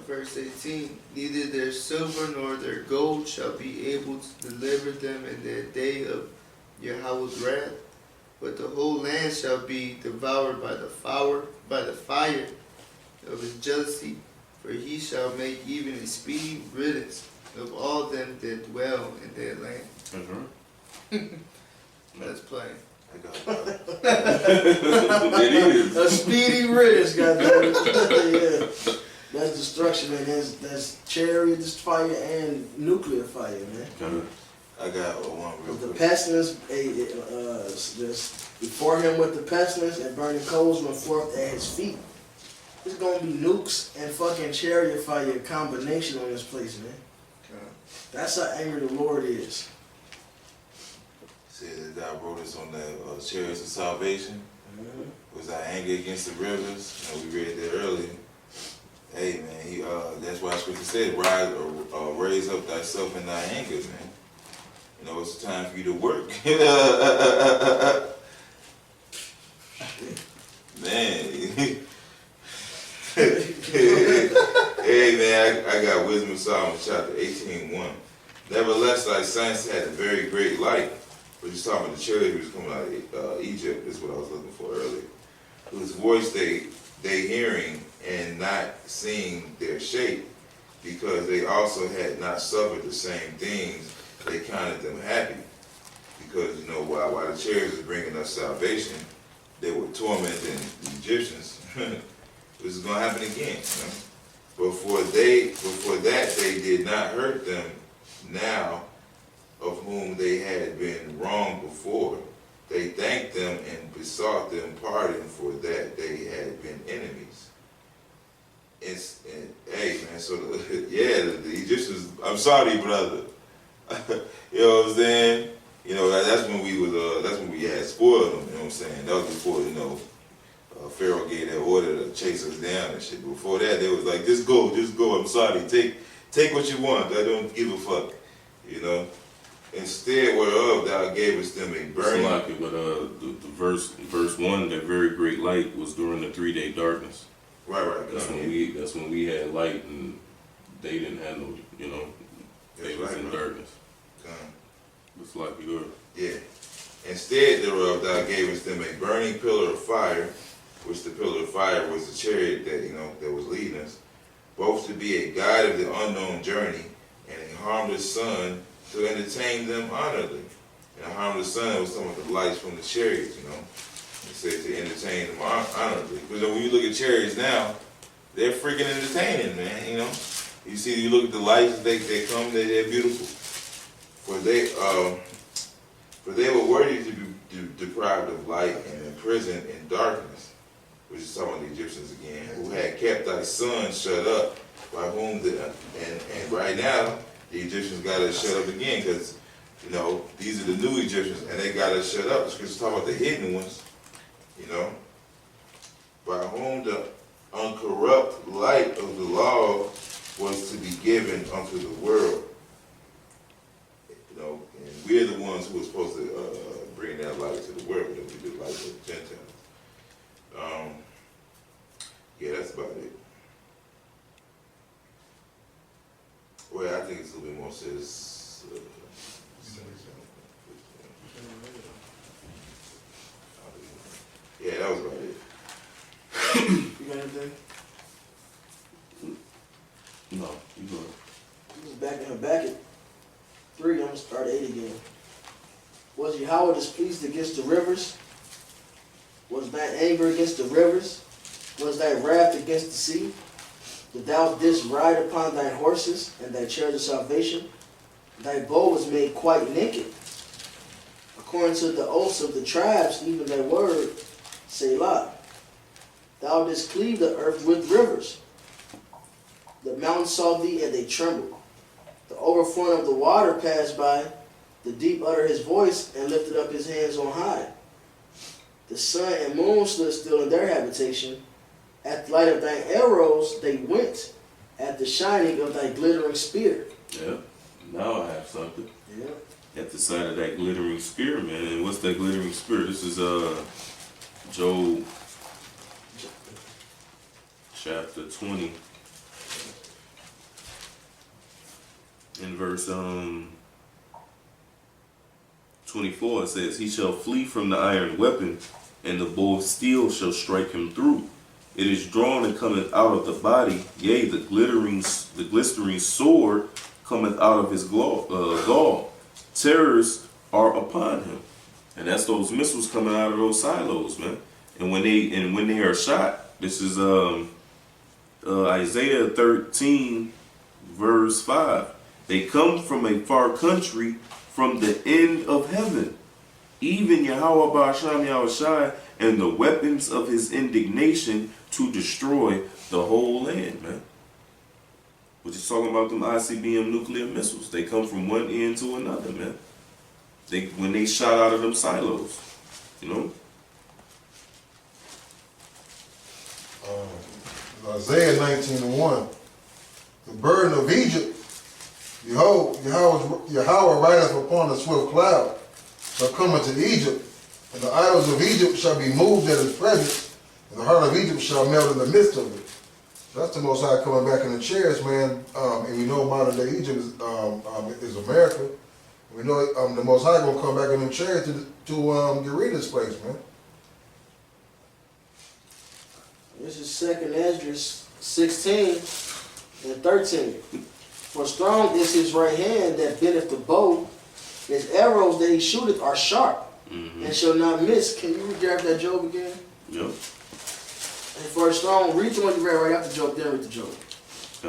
Verse 18, neither their silver nor their gold shall be able to deliver them in the day of Yahweh's wrath, but the whole land shall be devoured by the fire of his jealousy, for he shall make even a speedy riddance of all them that dwell in their land. Mm-hmm. That's plain. I got it. It is. A speedy riddance, goddamn. Yeah. That's destruction, man. That's chariots fire and nuclear fire, man. Okay. I got one real The quick. pestilence, before him with the pestilence, and burning coals went forth at his feet. There's gonna be nukes and fucking chariot fire combination on this place, man. That's how angry the Lord is. Said that God wrote us on the chariots of salvation. Was our anger against the rivers? You know, we read that earlier. Hey man, that's why Scripture said, raise up thyself in thy anger, man. You know, it's time for you to work. Man. Hey man, I got wisdom in Psalms chapter 18:1. Nevertheless, thy sons had a very great light. But he's talking about the chariot who was coming out of Egypt. Is what I was looking for earlier. Whose voice they hearing and not seeing their shape, because they also had not suffered the same things. They counted them happy, because you know while the chariots was bringing us salvation, they were tormenting the Egyptians. This is going to happen again. You know? Before that they did not hurt them. Now, of whom they had been wronged before, they thanked them and besought them pardon for that they had been enemies. Hey man, so the Egyptians, I'm sorry, brother. You know what I'm saying? You know that's when we had spoiled them. You know what I'm saying? That was before Pharaoh gave that order to chase us down and shit. Before that, they was like, just go. I'm sorry. Take what you want. I don't give a fuck. You know. Instead, whereof thou gavest them a burning. But the verse 1, that very great light was during the 3-day darkness. Right. That's when we had light and they didn't have no. You know, they was in darkness. It's like you were. Yeah. Instead thereof thou gavest them a burning pillar of fire, which the pillar of fire was the chariot that was leading us, both to be a guide of the unknown journey, and a harmless sun to entertain them honorably. And a harmless sun was some of the lights from the chariots, you know. It said to entertain them honorably. Because when you look at chariots now, they're freaking entertaining, man, you know. You look at the lights, they come, they're beautiful. For they were worthy to be deprived of light and imprisoned in darkness, which is talking about the Egyptians again, who had kept thy sun shut up, by whom and right now the Egyptians got us shut up again, because you know these are the new Egyptians and they got us shut up. The scriptures talk about the hidden ones, you know, by whom the uncorrupt light of the law was to be given unto the world. You know, and we're the ones who are supposed to bring that light to the world, that we do light to the Gentiles. Yeah, that's about it. Well, I think it's a little bit more says. Yeah, that was about it. You got anything? No, you go. This is back at 3. I'm gonna start 8 again. Was Yahweh displeased against the rivers? Was thine anger against the rivers? Was thy wrath against the sea? That thou didst ride upon thy horses and thy chariots of salvation? Thy bow was made quite naked. According to the oaths of the tribes, even thy word, Selah. Thou didst cleave the earth with rivers. The mountains saw thee and they trembled. The overflowing of the water passed by. The deep uttered his voice and lifted up his hands on high. The sun and moon stood still in their habitation. At the light of thy arrows they went, at the shining of thy glittering spear. Yeah, now I have something. Yeah. At the side of that glittering spear, man. And what's that glittering spear? This is Job chapter 20. In verse 24 it says, he shall flee from the iron weapon, and the bow of steel shall strike him through. It is drawn and cometh out of the body, yea, the glistering sword cometh out of his gall. Terrors are upon him. And that's those missiles coming out of those silos, man. And when they are shot, this is Isaiah 13 verse 5. They come from a far country, from the end of heaven. Even Yahweh Ba'asham Yahushai, and the weapons of his indignation to destroy the whole land, man. We're just talking about them ICBM nuclear missiles. They come from one end to another, man. When they shot out of them silos, you know. Isaiah 19:1. The burden of Egypt, behold, Yahweh rideth upon a swift cloud, shall come into Egypt, and the idols of Egypt shall be moved at his presence, and the heart of Egypt shall melt in the midst of it. That's the Most High coming back in the chairs, man. And we know modern day Egypt is America. We know the Most High gonna come back in the chairs to get rid of this place, man. This is 2nd Esdras 16 and 13. For strong is his right hand that bendeth the bow. His arrows that he shooteth are sharp, and shall not miss. Can you grab that Job again? Yep. And for strong, read the one you read right after Job, then read the Job.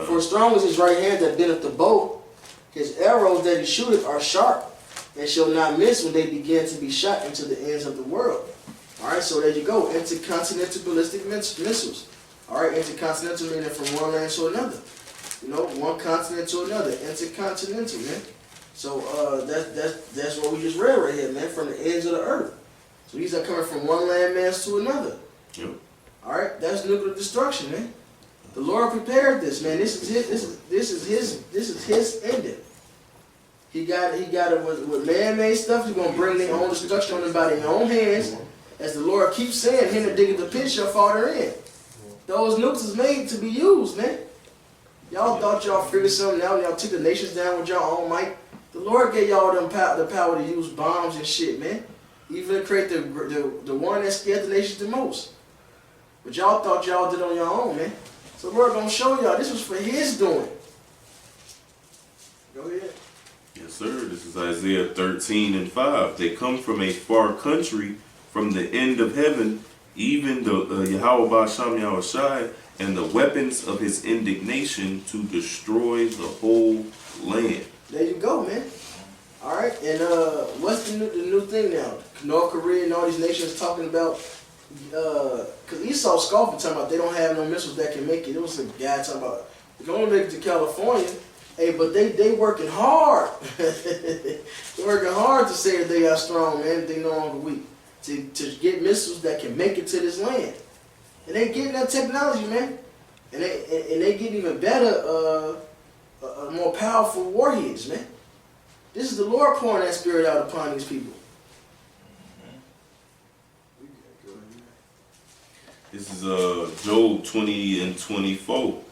For strong is his right hand that bendeth the bow. His arrows that he shooteth are sharp, and shall not miss when they begin to be shot into the ends of the world. Alright, so there you go. Intercontinental ballistic missiles. Alright, intercontinental meaning from one land to another. You know, one continent to another. Intercontinental, man. So that's what we just read right here, man, from the ends of the earth. So these are coming from one landmass to another. Yep. Alright, that's nuclear destruction, man. The Lord prepared this, man. This is his ending. He got it with man-made stuff. He's gonna bring their own destruction on them by their own hands. As the Lord keeps saying, him that diggeth the pit shall fall therein. Those nukes is made to be used, man. Y'all thought y'all figured something out, and y'all took the nations down with y'all own might. The Lord gave y'all the power to use bombs and shit, man. Even to create the one that scared the nations the most. But y'all thought y'all did on your own, man. So the Lord gonna show y'all this was for his doing. Go ahead. Yes, sir. This is Isaiah 13 and 5. They come from a far country, from the end of heaven, even the Yahweh Ba'asham Yahushai, and the weapons of his indignation to destroy the whole land. There you go, man. All right, and what's the new thing now? North Korea and all these nations talking about, because Esau scoffing talking about they don't have no missiles that can make it. It was a guy talking about, they can only make it to California. Hey, but they working hard. They're working hard to say that they are strong, man, they no longer weak. To get missiles that can make it to this land. And they getting that technology, man. And they getting even better, more powerful warheads, man. This is the Lord pouring that spirit out upon these people. This is Job 20 and 24.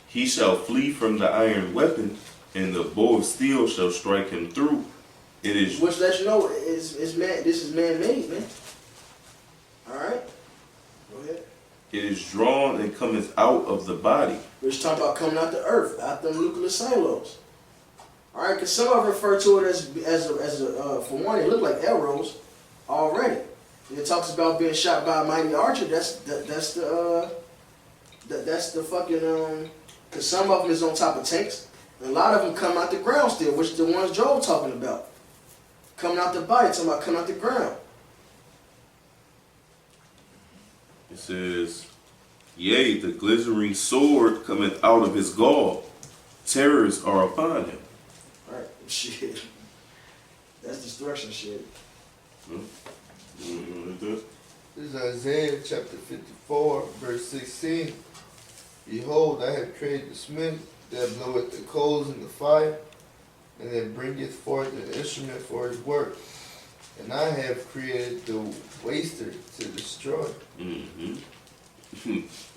He shall flee from the iron weapon, and the bow of steel shall strike him through. It is which lets you know it's man. This is man-made, man. All right, go ahead. It is drawn and cometh out of the body. We're just talking about coming out the earth, out the nuclear silos. All right, because some of them refer to it as for one, it look like arrows already. And it talks about being shot by a mighty archer. That's the fucking because some of them is on top of tanks, and a lot of them come out the ground still, which is the ones Joel talking about. Coming out the body, talking about coming out the ground. It says, yea, the glittering sword cometh out of his gall. Terrors are upon him. All right, shit. That's destruction shit. This is Isaiah chapter 54, verse 16. Behold, I have created the smith that bloweth the coals in the fire, and that bringeth forth an instrument for his work. And I have created the waster to destroy. You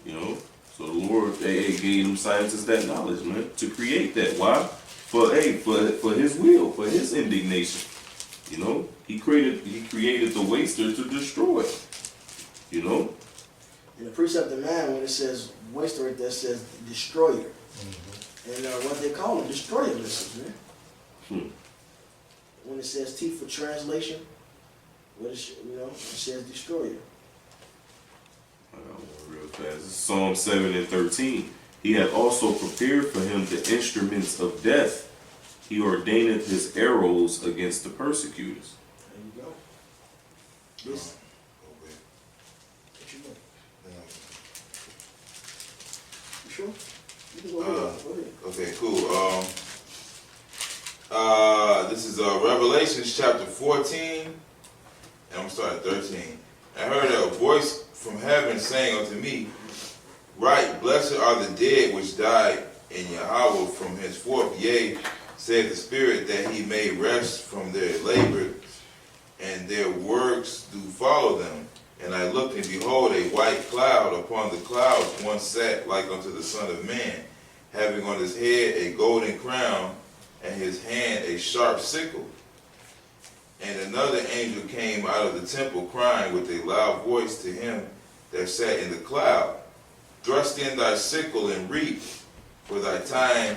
know, so the Lord gave them scientists that knowledge, man, to create that. Why? For his will, for his indignation. You know, he created the waster to destroy. You know. In the precept of 9, when it says waster right there, says destroyer. And what they call them, destroyer missiles, man. When it says T for translation, it says destroyer. I got one real fast. This is Psalm 7 and 13. He hath also prepared for him the instruments of death. He ordaineth his arrows against the persecutors. There you go. This. What you know? You sure? You can go ahead. Go ahead. Okay, cool. This is Revelation chapter 14, and I'm gonna start at 13. I heard a voice from heaven saying unto me, Right, blessed are the dead which died in Yahweh from henceforth, yea, saith the Spirit, that he may rest from their labor, and their works do follow them. And I looked, and behold, a white cloud. Upon the clouds one sat like unto the Son of Man, having on his head a golden crown, and his hand a sharp sickle. And another angel came out of the temple, crying with a loud voice to him that sat in the cloud, Thrust in thy sickle and reap, for the time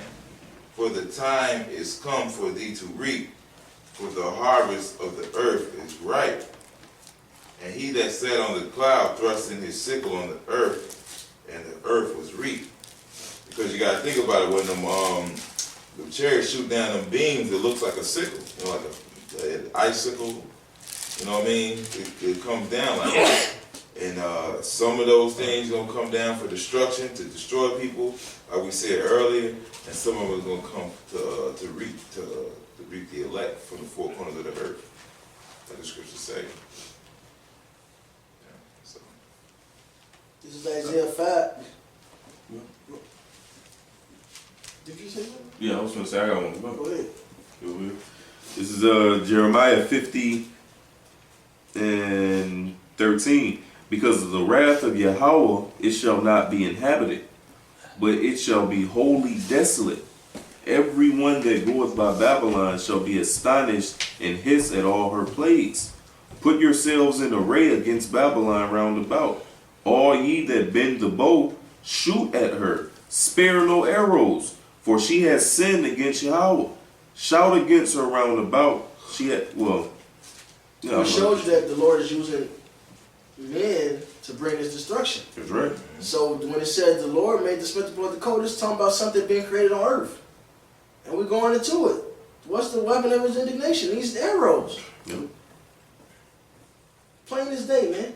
is come for thee to reap, for the harvest of the earth is ripe. And he that sat on the cloud thrust in his sickle on the earth, and the earth was reaped. Because you got to think about it, when the chariots shoot down them beams, it looks like a sickle, like an icicle. You know what I mean? It comes down like that. And some of those things gonna come down for destruction, to destroy people, like we said earlier, and some of them is gonna come to reap the elect from the four corners of the earth, like the scriptures say. Yeah, so. This is Isaiah 5. Did you say something? Yeah, I was gonna say I got one. Go ahead. Go ahead. This is Jeremiah 50 and 13. Because of the wrath of Yahweh, it shall not be inhabited, but it shall be wholly desolate. Every one that goeth by Babylon shall be astonished and hiss at all her plagues. Put yourselves in array against Babylon round about. All ye that bend the bow, shoot at her. Spare no arrows, for she has sinned against Yahweh. Shout against her round about. She had, well, you know, It shows you that the Lord is using men to bring his destruction. that's right. So when it says the Lord made the smith blow the coat, it's talking about something being created on earth. And we're going into it. What's the weapon of his indignation? These arrows. Yep. Plain as day, man.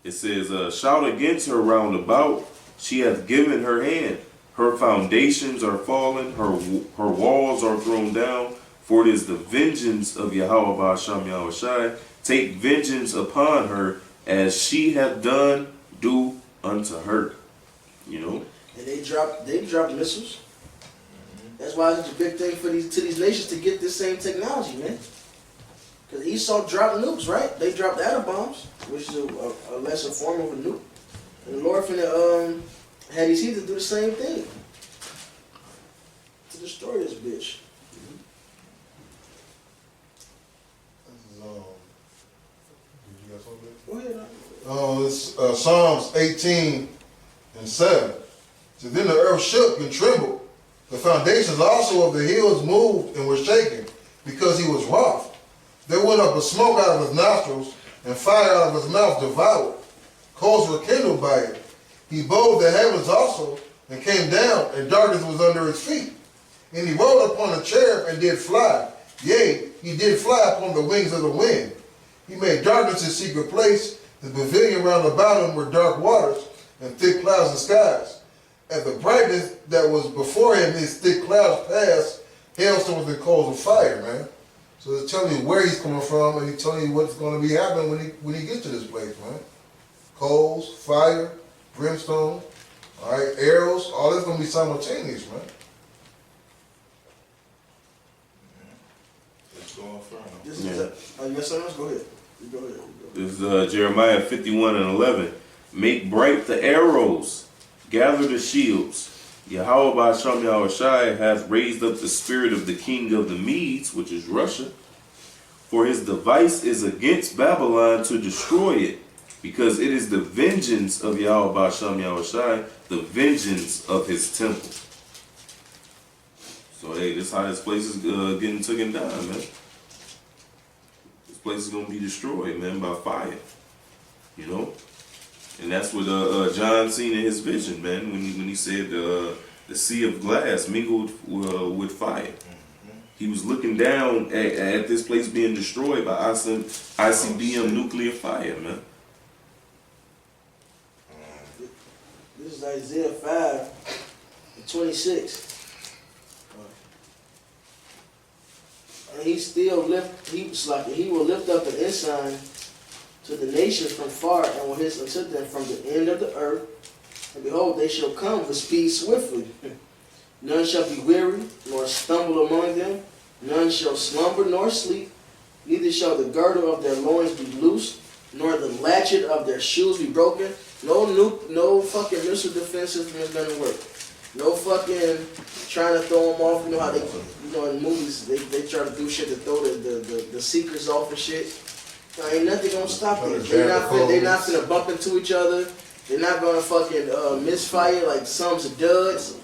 It says, shout against her round about. She hath given her hand. Her foundations are fallen. Her walls are thrown down. For it is the vengeance of Yahweh Ba'asham Yahushai. Take vengeance upon her, as she hath done, do unto her. You know? And they dropped missiles. That's why it's such a big thing for these nations to get this same technology, man. Because Esau dropped nukes, right? They dropped atom bombs, which is a lesser form of a nuke. And the Lord finna had his heathens do the same thing to destroy this bitch. Go ahead. It's Psalms 18 and 7. So then the earth shook and trembled. The foundations also of the hills moved and were shaken, because he was wroth. There went up a smoke out of his nostrils, and fire out of his mouth devoured. Coals were kindled by it. He bowed the heavens also, and came down, and darkness was under his feet. And he rode upon a cherub and did fly. Yea, he did fly upon the wings of the wind. He made darkness his secret place. The pavilion round about him were dark waters and thick clouds and skies. At the brightness that was before him, his thick clouds passed, hailstones and coals of fire, man. So it's telling you where he's coming from, and he's telling you what's going to be happening when he gets to this place, man. Coals, fire, brimstone, all right, arrows, all that's going to be simultaneous, man. Let's go on further. This is yes, sir. Go ahead. You go ahead. This is Jeremiah 51 and 11. Make bright the arrows, gather the shields. Yahweh Ba'asham Yahushai hath raised up the spirit of the king of the Medes, which is Russia. For his device is against Babylon to destroy it, because it is the vengeance of Yahweh Ba'asham Yahushai, the vengeance of his temple. So hey, this is how this place is getting taken down, man. This place is gonna be destroyed, man, by fire. You know? And that's what John seen in his vision, man, when he said the sea of glass mingled with fire. He was looking down at this place being destroyed by ICBM nuclear fire, man. This is Isaiah 5. 26. And he still he will lift up an ensign to the nations from far, and will hiss unto them from the end of the earth. And behold, they shall come with speed swiftly. None shall be weary, nor stumble among them. None shall slumber nor sleep. Neither shall the girdle of their loins be loosed, nor the latchet of their shoes be broken. No fucking missile defense system is gonna work. No fucking trying to throw them off. You know how they, in movies, they try to do shit to throw the secrets off and shit. Ain't nothing gonna stop them. They're not finna bump into each other. They're not gonna fucking misfire like some's duds.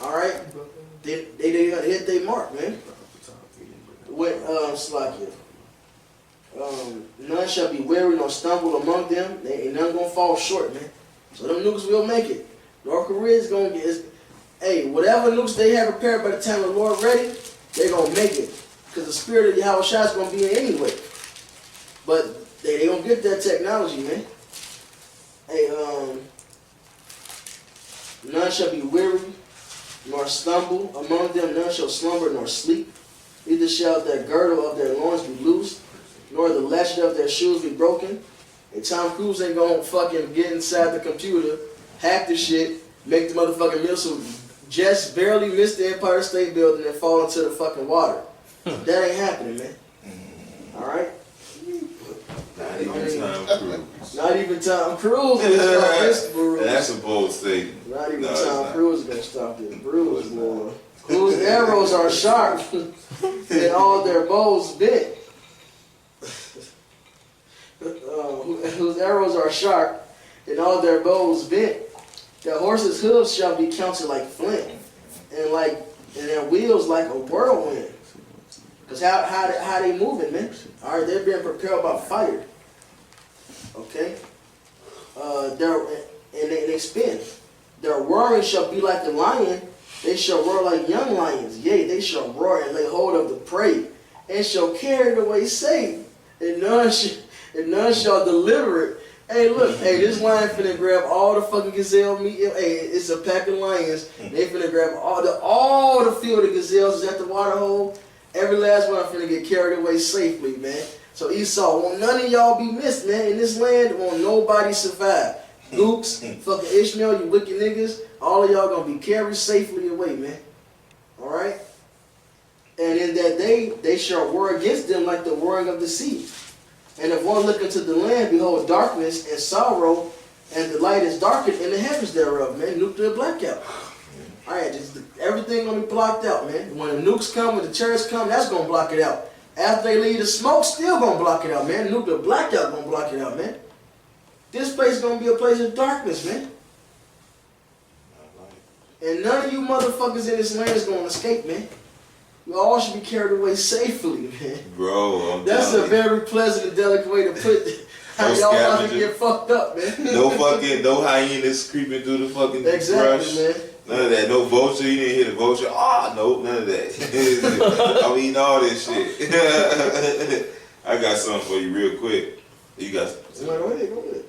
Alright? They hit their mark, man. With Slakia. None shall be weary nor stumble among them. They ain't none gonna fall short, man. So them nukes will make it. North Korea is gonna get. Hey, whatever nukes they have prepared by the time the Lord ready, they gonna make it. Because the spirit of Yahweh Shai is gonna be in anyway. But they gonna get that technology, man. Hey, none shall be weary nor stumble among them. None shall slumber nor sleep. Neither shall their girdle of their loins be loosed, nor the latchet of their shoes be broken. And Tom Cruise ain't gonna fucking get inside the computer, hack the shit, make the motherfucking missile just barely miss the Empire State Building and fall into the fucking water. That ain't happening, man. Alright? Not even Tom Cruise. Not even Tom Cruise is gonna stop this bruise. That's a bold statement. Not even No, it's Tom not. Cruise is gonna stop this bruise, boy. Whose arrows are sharp and all their bows bent. Whose arrows are sharp and all their bows bent. Their horses' hooves shall be counted like flint, and their wheels like a whirlwind. Cause how they moving, man? All right, they're being propelled by fire. Okay. They spin. Their roaring shall be like the lion. They shall roar like young lions. Yea, they shall roar and lay hold of the prey, and shall carry it away safe, and none shall deliver it. Hey, look, hey, this lion finna grab all the fucking gazelle meat. Hey, it's a pack of lions. They finna grab all the field of gazelles is at the water hole. Every last one finna get carried away safely, man. So Esau, won't none of y'all be missed, man. In this land, won't nobody survive. Dukes, fucking Ishmael, you wicked niggas, all of y'all gonna be carried safely away, man. Alright? And in that day, they shall war against them like the roaring of the sea. And if one look into the land, behold darkness and sorrow, and the light is darkened in the heavens thereof, man. Nuclear blackout. Alright, everything gonna be blocked out, man. When the nukes come, when the chariots come, that's gonna block it out. After they leave, the smoke still gonna block it out, man. Nuclear blackout gonna block it out, man. This place is gonna be a place of darkness, man. And none of you motherfuckers in this land is gonna escape, man. You all should be carried away safely, man. Bro, That's a very pleasant and delicate way to put how y'all about to get fucked up, man. no hyenas creeping through the fucking brush. Man. None of that. No vulture. You didn't hear the vulture. Nope, none of that. I'm eating all this shit. I got something for you real quick. You got something? Go ahead.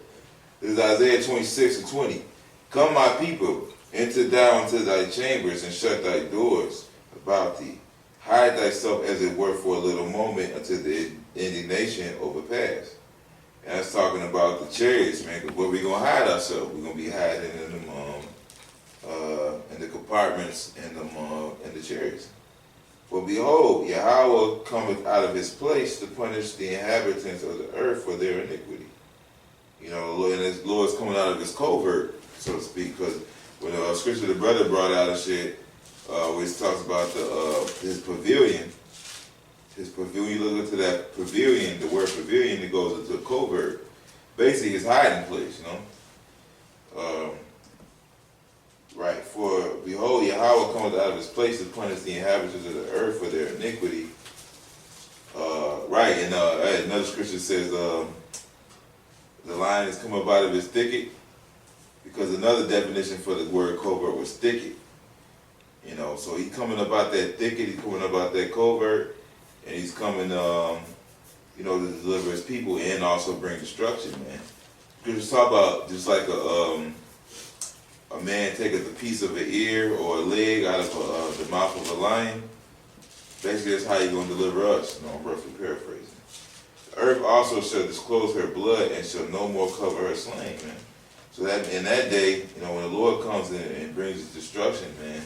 This is Isaiah 26:20. Come, my people, enter thou into thy chambers and shut thy doors about thee. Hide thyself as it were for a little moment until the indignation overpass. And that's talking about the chariots, man. Because where we gonna hide ourselves? We're gonna be hiding in the compartments in the chariots. For behold, Yahweh cometh out of his place to punish the inhabitants of the earth for their iniquity. You know, and his Lord's coming out of his covert, so to speak. Because when the scripture the brother brought out and shit, where he talks about his pavilion. His pavilion, you look into that pavilion, the word pavilion, it goes into a covert. Basically, his hiding place, you know. Right, for behold, Yahweh comes out of his place to punish the inhabitants of the earth for their iniquity. Right, and another scripture says, the lion has come up out of his thicket, because another definition for the word covert was thicket. You know, so he's coming about that thicket, he's coming about that covert, and he's coming, you know, to deliver his people and also bring destruction, man. Just talk about just like a man taketh a piece of an ear or a leg out of the mouth of a lion. Basically, that's how you're going to deliver us. I'm roughly paraphrasing. The earth also shall disclose her blood and shall no more cover her slain, man. So that in that day, when the Lord comes in and brings his destruction, man,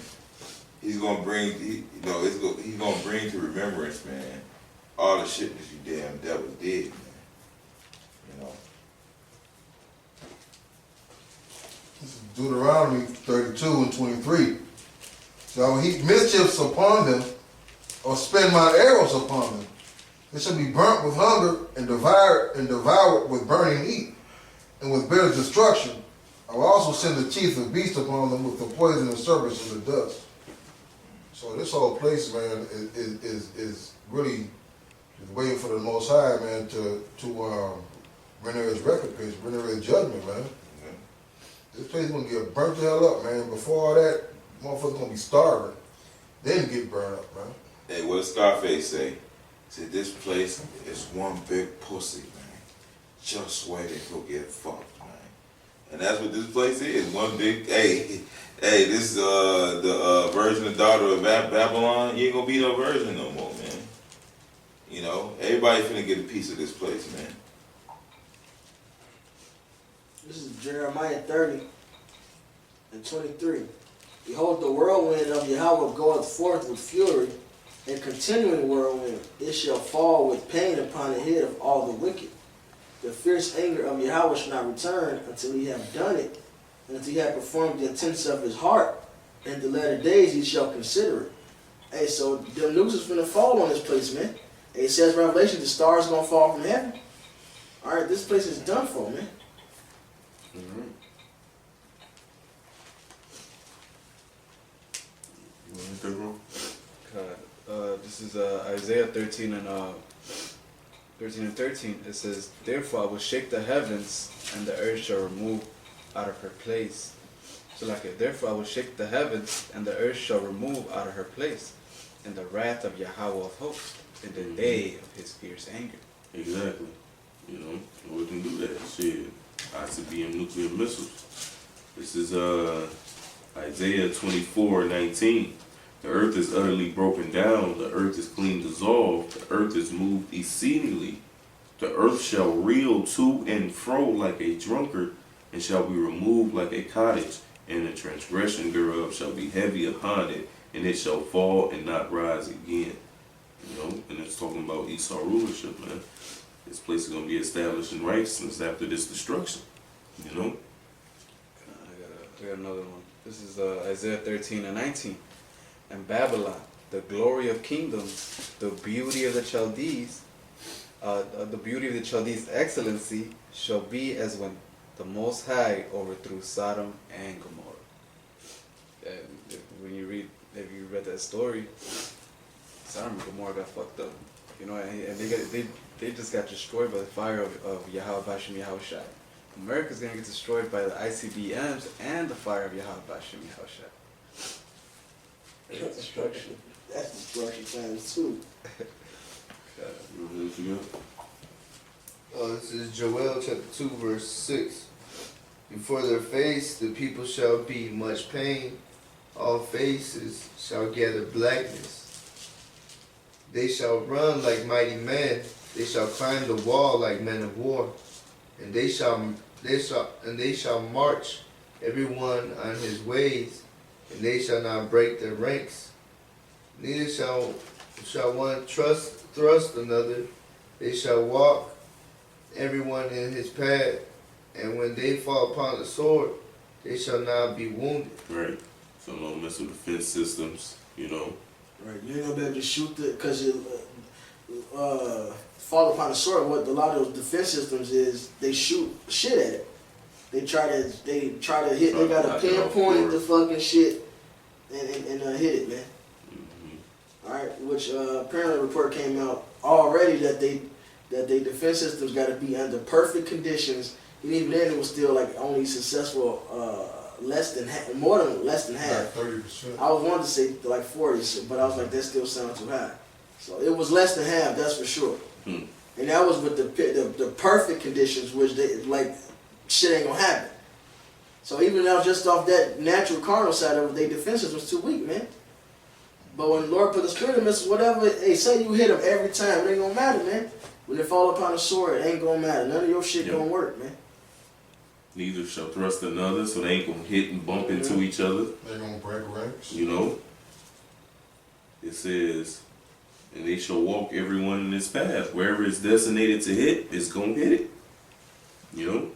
he's gonna bring, he's gonna bring to remembrance, man, all the shit that you damn devils did, man. This is Deuteronomy 32 and 23. So I will heap mischiefs upon them, or spend my arrows upon them. They shall be burnt with hunger and devoured with burning heat, and with bitter destruction. I will also send the teeth of beasts upon them with the poisonous serpents and the dust. So this whole place, man, is really just waiting for the Most High, man, to render his recompense, render his judgment, man. Yeah. This place is gonna get burnt the hell up, man. Before all that, motherfuckers gonna be starving, then get burned up, man. Hey, what does Scarface say? He said, this place is one big pussy, man. Just wait until get fucked, man. And that's what this place is. One big, hey, this is the virgin and daughter of Babylon. You ain't gonna be no virgin no more, man. Everybody finna get a piece of this place, man. This is Jeremiah 30 and 23. Behold, the whirlwind of Yahweh goeth forth with fury, and continuing whirlwind. It shall fall with pain upon the head of all the wicked. The fierce anger of Yahweh shall not return until he have done it, and until he have performed the intents of his heart. In the latter days he shall consider it. Hey, so the news is finna fall on this place, man. Hey, it says Revelation, the stars gonna fall from heaven. Alright, this place is done for, man. Mm-hmm. You want to hit that, bro? This is Isaiah 13 and 13. It says, therefore I will shake the heavens, and the earth shall remove out of her place. So therefore I will shake the heavens, and the earth shall remove out of her place, in the wrath of Yahweh of hosts, in the day of his fierce anger. Exactly. We can do that. Shit. ICBM nuclear missiles. This is Isaiah 24:19. The earth is utterly broken down, the earth is clean dissolved, the earth is moved exceedingly. The earth shall reel to and fro like a drunkard, and shall be removed like a cottage, and the transgression thereof shall be heavy upon it, and it shall fall and not rise again. And it's talking about Esau rulership, man. This place is going to be established in righteousness after this destruction, I got another one. This is Isaiah 13 and 19. And Babylon, the glory of kingdoms, the beauty of the Chaldees, excellency shall be as when the Most High overthrew Sodom and Gomorrah. And if you read that story, Sodom and Gomorrah got fucked up, and they just got destroyed by the fire of Yahweh Bashem Yahushai. America's gonna get destroyed by the ICBMs and the fire of Yahweh Bashem Yahushai. That's destruction. That's destruction times two. This is Joel chapter 2 verse 6. Before their face the people shall be much pain, all faces shall gather blackness. They shall run like mighty men, they shall climb the wall like men of war, and they shall march everyone on his ways, and they shall not break their ranks. Neither shall one thrust another. They shall walk everyone in his path, and when they fall upon the sword, they shall not be wounded. Right. So don't mess with defense systems, Right, you ain't gonna be able to shoot because you fall upon the sword. What a lot of those defense systems is, they shoot shit at it. They try to hit. They gotta pinpoint the fucking shit and hit it, man. Mm-hmm. All right, which apparently a report came out already that they defense systems got to be under perfect conditions, and even then it was still like only successful less than half. Like 30%. I was wanting to say like 40, but I was like, that still sounds too high. So it was less than half, that's for sure. Hmm. And that was with the perfect conditions, which they like shit ain't gonna happen. So even now, just off that natural carnal side of it, their defenses was too weak, man. But when the Lord put the spirit in us, whatever they say, you hit them every time. It ain't gonna matter, man. When they fall upon the sword, it ain't gonna matter. None of your shit Yep. gonna work, man. Neither shall thrust another, so they ain't gonna hit and bump into each other. They're gonna break ranks. You know? It says, and they shall walk everyone in his path. Wherever it's designated to hit, it's gonna hit it. You know?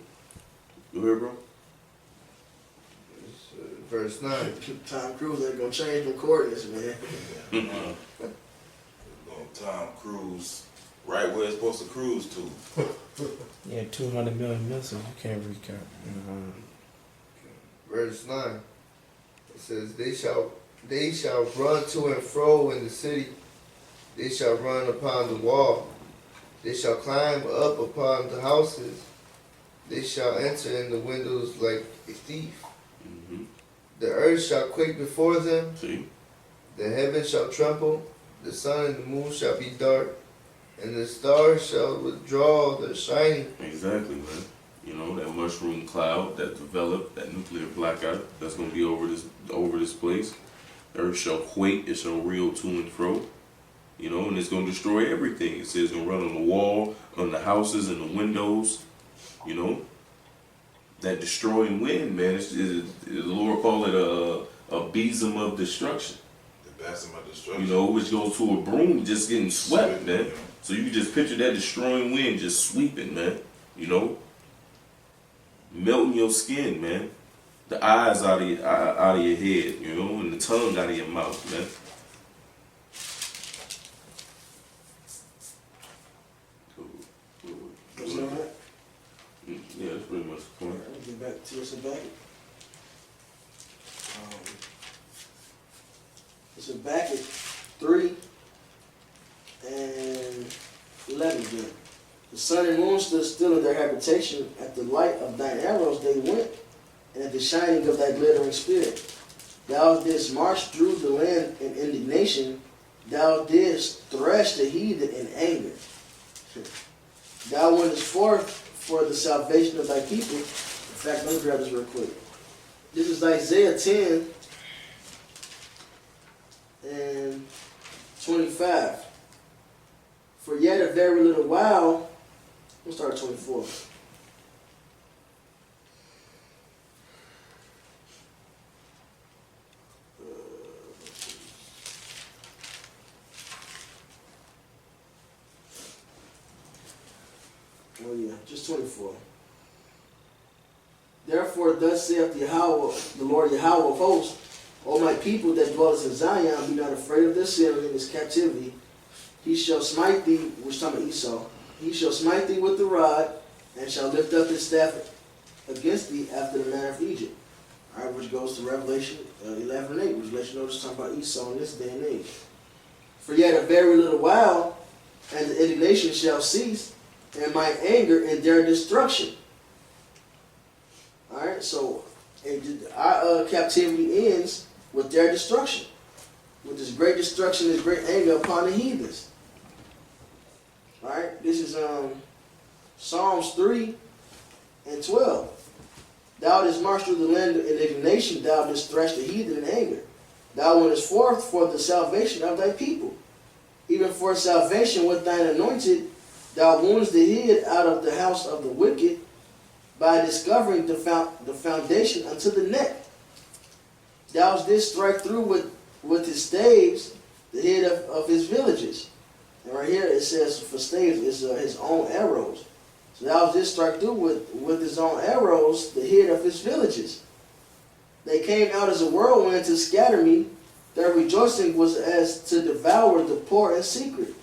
Go ahead, bro. Verse 9. Tom Cruise ain't gonna change them coordinates, man. Tom Cruise right where it's supposed to cruise to. Yeah, 200 million missiles. You can't recap. Verse 9. It says, they shall run to and fro in the city. They shall run upon the wall. They shall climb up upon the houses. They shall enter in the windows like a thief. Mm-hmm. The earth shall quake before them. See? The heavens shall tremble. The sun and the moon shall be dark. And the stars shall withdraw their shining. Exactly, man. You know, that mushroom cloud that developed, that nuclear blackout that's gonna be over this place. The earth shall quake, it shall reel to and fro. You know, and it's gonna destroy everything. It says it's gonna run on the wall, on the houses and the windows. You know, that destroying wind, man. The Lord call it a besom of destruction. The best of my destruction. You know, which goes to a broom just getting swept, man. So you can just picture that destroying wind just sweeping, man. You know, melting your skin, man. The eyes out of your head, you know, and the tongue out of your mouth, man. Is that right? Yeah, that's pretty much the point. Alright, let's get back to us back. It's a back at 3 and 11 again. The sun and moon stood still in their habitation. At the light of thine arrows they went, and at the shining of thy glittering spirit. Thou didst march through the land in indignation. Thou didst thresh the heathen in anger. Thou wentest forth for the salvation of thy people. In fact, let me grab this real quick. This is Isaiah 10 and 25. For yet a very little while, we'll start at 24. Oh yeah, just 24. Therefore, thus saith Yahweh, the Lord Yahweh of hosts, O my people that dwellest in Zion, be not afraid of this sin in this captivity. He shall smite thee, we're talking about Esau, he shall smite thee with the rod, and shall lift up his staff against thee after the manner of Egypt. All right, which goes to Revelation 11 and 8, which lets you know just talking about Esau in this day and age. For yet a very little while, and the indignation shall cease, and my anger and their destruction. All right, so our captivity ends with their destruction, with this great destruction, this great anger upon the heathens. All right, this is Psalms 3 and 12. Thou didst march through the land in indignation, thou didst thresh the heathen in anger. Thou wentest forth for the salvation of thy people, even for salvation with thine anointed. Thou woundest the head out of the house of the wicked, by discovering the foundation unto the neck. Thou didst strike through with his staves the head of his villages. And right here it says for staves is his own arrows. So thou didst strike through with his own arrows the head of his villages. They came out as a whirlwind to scatter me. Their rejoicing was as to devour the poor in secret.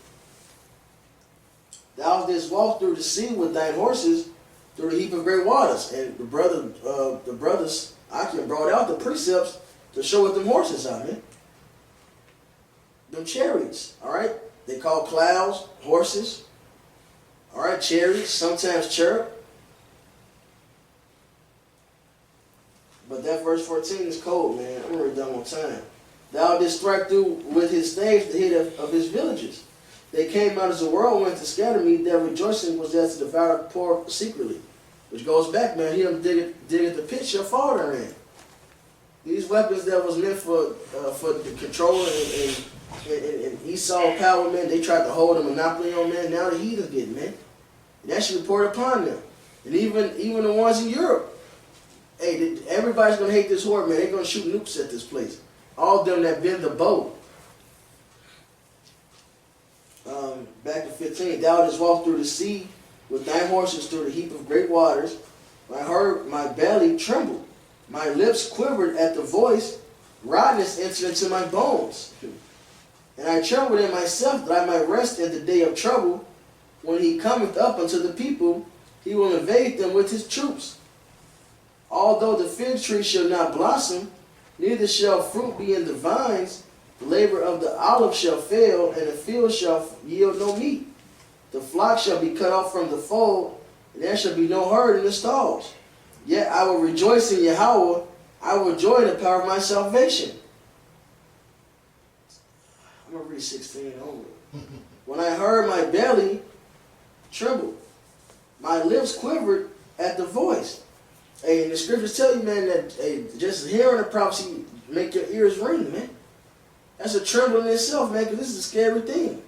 Thou didst walk through the sea with thine horses, through the heap of great waters. And the brothers, Akim brought out the precepts to show what them horses are, man. Them chariots, all right? They call clouds horses, all right? Chariots, sometimes chirrup. But that verse 14 is cold, man. I'm going to read that one time. Thou didst strike through with his staves the head of his villages. They came out as a whirlwind to scatter me. Their rejoicing was as to devour the poor secretly. Which goes back, man, he done dig at the pit shall fall therein. These weapons that was meant for the control and Esau power, man, they tried to hold a monopoly on, man. Now the heathens get, man. And that should report upon them. And even the ones in Europe. Hey, everybody's going to hate this horde, man. They're going to shoot nukes at this place. All of them that bend the bow. Back to 15. Thou didst walk through the sea with thine horses through the heap of great waters. I heard my belly tremble. My lips quivered at the voice. Rottenness entered into my bones. And I trembled in myself that I might rest in the day of trouble. When he cometh up unto the people, he will invade them with his troops. Although the fig tree shall not blossom, neither shall fruit be in the vines, the labor of the olive shall fail, and the field shall yield no meat. The flock shall be cut off from the fold, and there shall be no herd in the stalls. Yet I will rejoice in Yahweh, I will joy in the power of my salvation. I'm going to read 16 over. When I heard, my belly trembled. My lips quivered at the voice. Hey, and the scriptures tell you, man, that hey, just hearing a prophecy make your ears ring, man. That's a trembling in itself, man, because this is a scary thing. It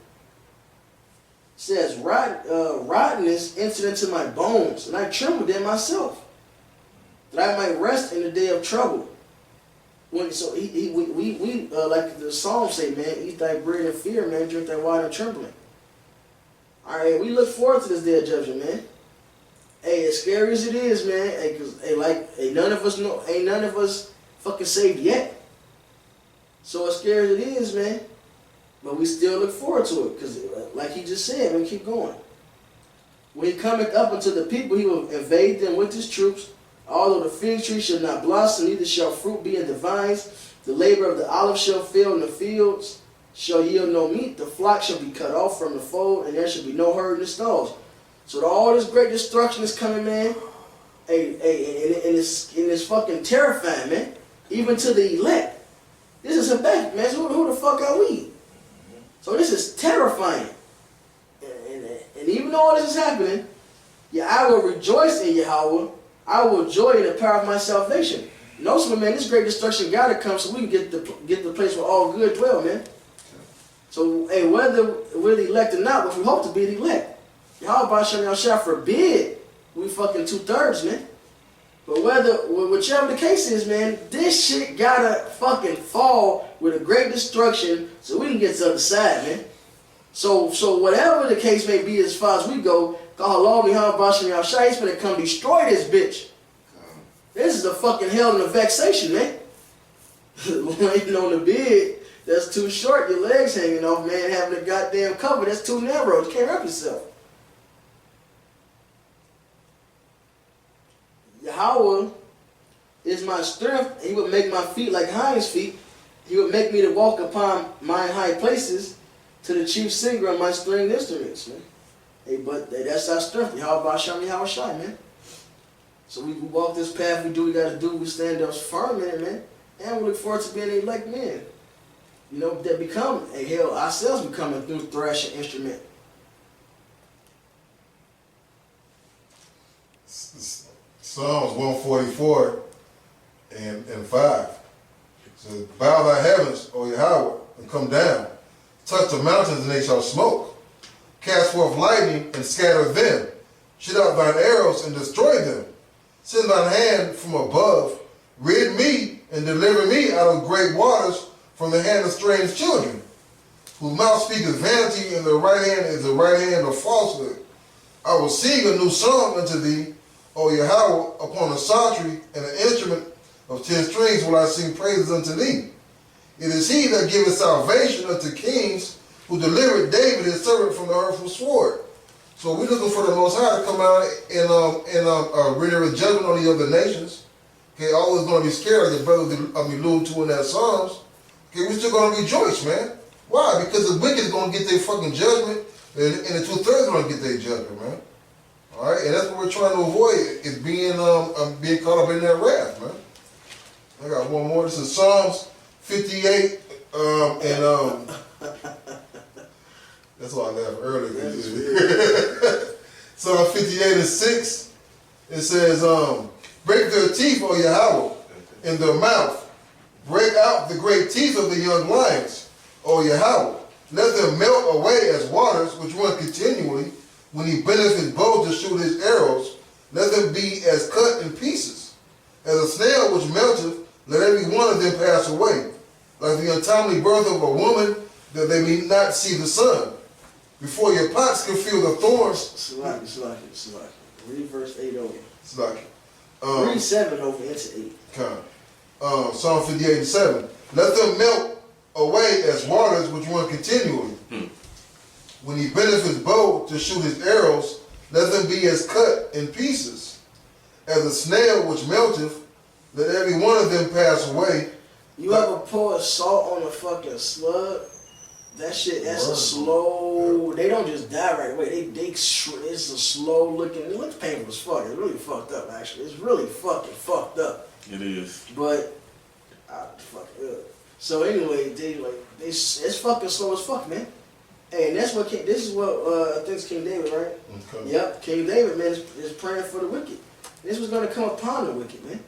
says, rottenness entered into my bones, and I trembled in myself, that I might rest in the day of trouble. We like the Psalm say, man, eat thy bread in fear, man, drink thy water in trembling. All right, we look forward to this day of judgment, man. Hey, as scary as it is, man, hey, cause none of us fucking saved yet. So as scary as it is, man, but we still look forward to it, because like he just said, man, keep going. When he cometh up unto the people, he will invade them with his troops. Although the fig tree shall not blossom, neither shall fruit be in the vines, the labor of the olive shall fail, and the fields shall yield no meat. The flock shall be cut off from the fold, and there shall be no herd in the stalls. So all this great destruction is coming, man. And it's fucking terrifying, man. Even to the elect. This is a back, man. So who the fuck are we? So this is terrifying. And even though all this is happening, yeah, I will rejoice in Yahweh. I will joy in the power of my salvation. Notice, man, this great destruction got to come so we can get the place where all good dwell, man. So, hey, whether we're the elect or not, but we hope to be the elect. Yahweh shall forbid we fucking 2/3, man. But whichever the case is, man, this shit gotta fucking fall with a great destruction so we can get to the other side, man. So whatever the case may be as far as we go, God, Lord, he's gonna come destroy this bitch. This is a fucking hell and a vexation, man. Waiting on the bed that's too short, your legs hanging off, man, having a goddamn cover that's too narrow. You can't wrap yourself. Yahweh is my strength. He would make my feet like hinds' feet. He would make me to walk upon my high places to the chief singer of my stringed instruments, man. Hey, but that's our strength. Yahweh Shai, man. So we walk this path, we do what we gotta do, we stand up firm in it, man. And we look forward to being elect men. You know, that become a hell, ourselves become a new thrashing instrument. Psalms 144 and 5. It says, bow thy heavens, O Yahweh, and come down. Touch the mountains, and they shall smoke. Cast forth lightning, and scatter them. Shoot out thine arrows, and destroy them. Send thine hand from above. Rid me, and deliver me out of great waters, from the hand of strange children, whose mouth speaketh vanity, and their right hand is the right hand of falsehood. I will sing a new song unto thee, O Yahweh, upon a psaltery and an instrument of 10 strings will I sing praises unto thee. It is he that giveth salvation unto kings, who delivered David his servant from the hurtful sword. So we're looking for the Most High to come out and render a judgment on the other nations. Okay, always going to be scared, like the brothers alluded to in that Psalms. Okay, we're still going to rejoice, man. Why? Because the wicked is going to get their fucking judgment, and the 2/3 are going to get their judgment, man. All right, and that's what we're trying to avoid, is being caught up in that wrath, man. I got one more. This is Psalms 58, that's why I laughed earlier. Psalm 58 and 6. It says, break their teeth, O Yahweh, in their mouth. Break out the great teeth of the young lions, O Yahweh. Let them melt away as waters which run continually. When he bendeth his bow to shoot his arrows, let them be as cut in pieces. As a snail which melteth, let every one of them pass away. Like the untimely birth of a woman, that they may not see the sun. Before your pots can feel the thorns. Salaki. Read verse 8 over. Salaki. Read 7 over into 8. Psalm 58:7. Let them melt away as waters which run continually. When he bendeth his bow to shoot his arrows, let them be as cut in pieces. As a snail which melteth, let every one of them pass away. You ever pour salt on a fucking slug? That shit, that's a slow. They don't just die right away. It's a slow looking. It looks painful as fuck. It's really fucked up, actually. It's really fucking fucked up. It is. But, fuck it up. So anyway, it's fucking slow as fuck, man. Hey, and that's what this is what I think it's King David, right? Okay. Yep, King David, man, is praying for the wicked. This was gonna come upon the wicked, man.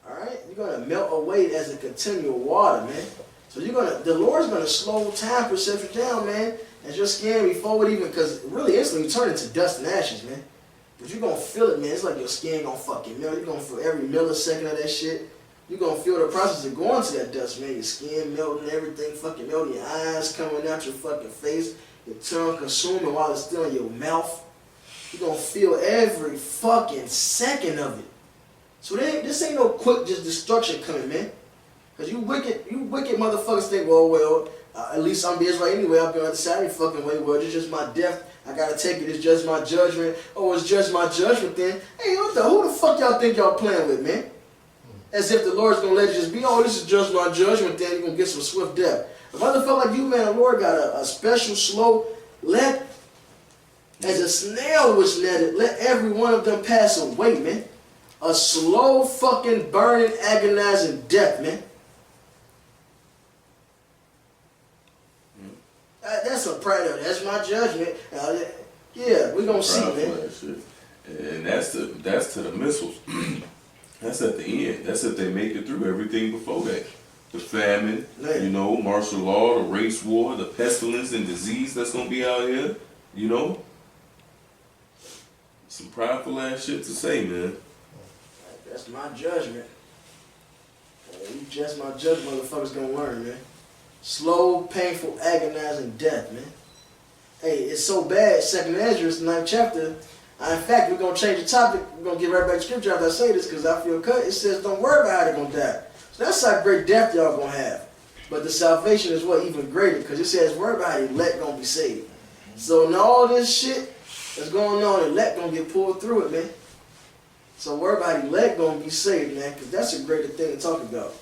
All right, you're gonna melt away as a continual water, man. So the Lord's gonna slow time perception down, man, as your skin before it even, because really instantly you turn into dust and ashes, man. But you're gonna feel it, man. It's like your skin gonna fucking melt. You're gonna feel every millisecond of that shit. You're gonna feel the process of going to that dust, man. Your skin melting, everything fucking melting, your eyes coming out your fucking face, your tongue consuming while it's still in your mouth. You're gonna feel every fucking second of it. So this ain't no quick just destruction coming, man. Cause you wicked motherfuckers think, well, at least I'm Israel anyway. I'll be on the side fucking way. Well, it's just my death. I gotta take it. It's just my judgment. Oh, it's just my judgment then. Hey, who the fuck y'all think y'all playing with, man? As if the Lord's gonna let it just be, oh, this is just my judgment, then you're gonna get some swift death. A motherfucker like you, man, the Lord got a special slow let, as a snail which let every one of them pass away, man. A slow fucking burning, agonizing death, man. That's a prayer. That's my judgment. Yeah, we gonna see, man. And that's to the missiles. That's at the end. That's if they make it through everything before that. The famine, martial law, the race war, the pestilence and disease that's gonna be out here, Some prideful ass shit to say, man. That's my judgment. You just my judgment, motherfuckers gonna learn, man. Slow, painful, agonizing death, man. Hey, it's so bad, 2nd Ezra, 9th chapter. In fact, we're going to change the topic. We're going to get right back to scripture after I say this because I feel cut. It says, don't worry about how they're going to die. So that's how great death y'all going to have. But the salvation is what even greater because it says, worry about how the elect going to be saved. So in all this shit that's going on, the elect going to get pulled through it, man. So worry about how the elect going to be saved, man, because that's a greater thing to talk about.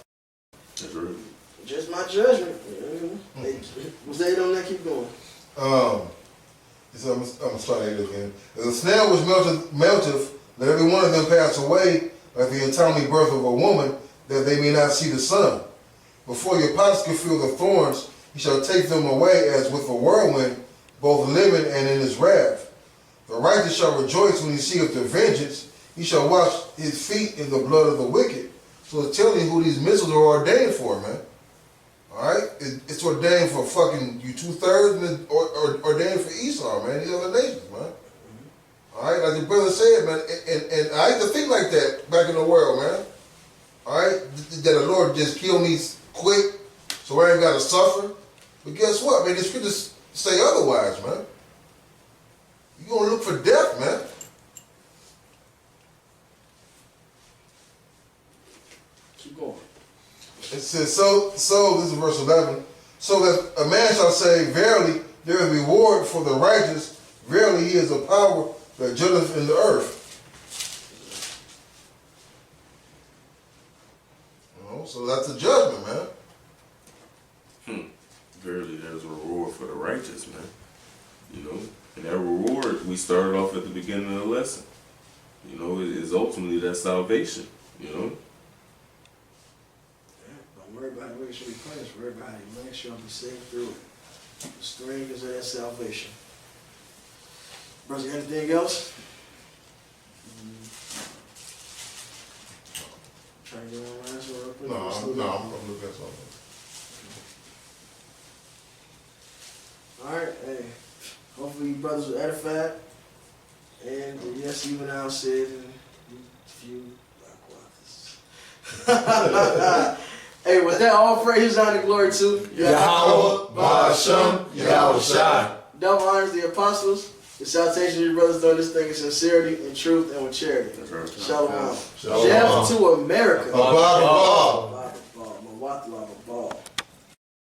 That's right. Just my judgment. Was they don't let keep going? So I'm gonna start it again. As a snail which melteth, let every one of them pass away, like the untimely birth of a woman, that they may not see the sun. Before your pots can feel the thorns, he shall take them away as with a whirlwind, both living and in his wrath. The righteous shall rejoice when he seeth the vengeance. He shall wash his feet in the blood of the wicked. So it's telling you who these missiles are ordained for, man. Alright? It's ordained for fucking you 2/3 and ordained for Esau, man. These other nations, man. Alright? Like the brother said, man, and I used to think like that back in the world, man. Alright? That the Lord just kill me quick so I ain't gotta suffer. But guess what, man? The scriptures say otherwise, man. You're gonna look for death, man. Keep going. It says, so this is verse 11, so that a man shall say, verily, there is reward for the righteous, verily he is a power that judgeth in the earth. So that's the judgment, man. Verily, there's a reward for the righteous, man. And that reward, we started off at the beginning of the lesson. It is ultimately that salvation, Don't worry about the way it should be punished. Worry about it. Man shall be saved through it. The strength is of that salvation. Brother, anything else? Trying to get one last one real quick. No, I'm looking at something. Alright, hey. Hopefully you brothers were edified. And yes, even now said a few likewise. Hey, with that, all praise, honor, and glory to Yahweh, Ba'ashem, Yahweh Shai. Double honors the apostles. The salutation of your brothers doing this thing in sincerity, in truth, and with charity. Shalom. Shalom. Death to America. Abba, Abba. Mawatla, Babal.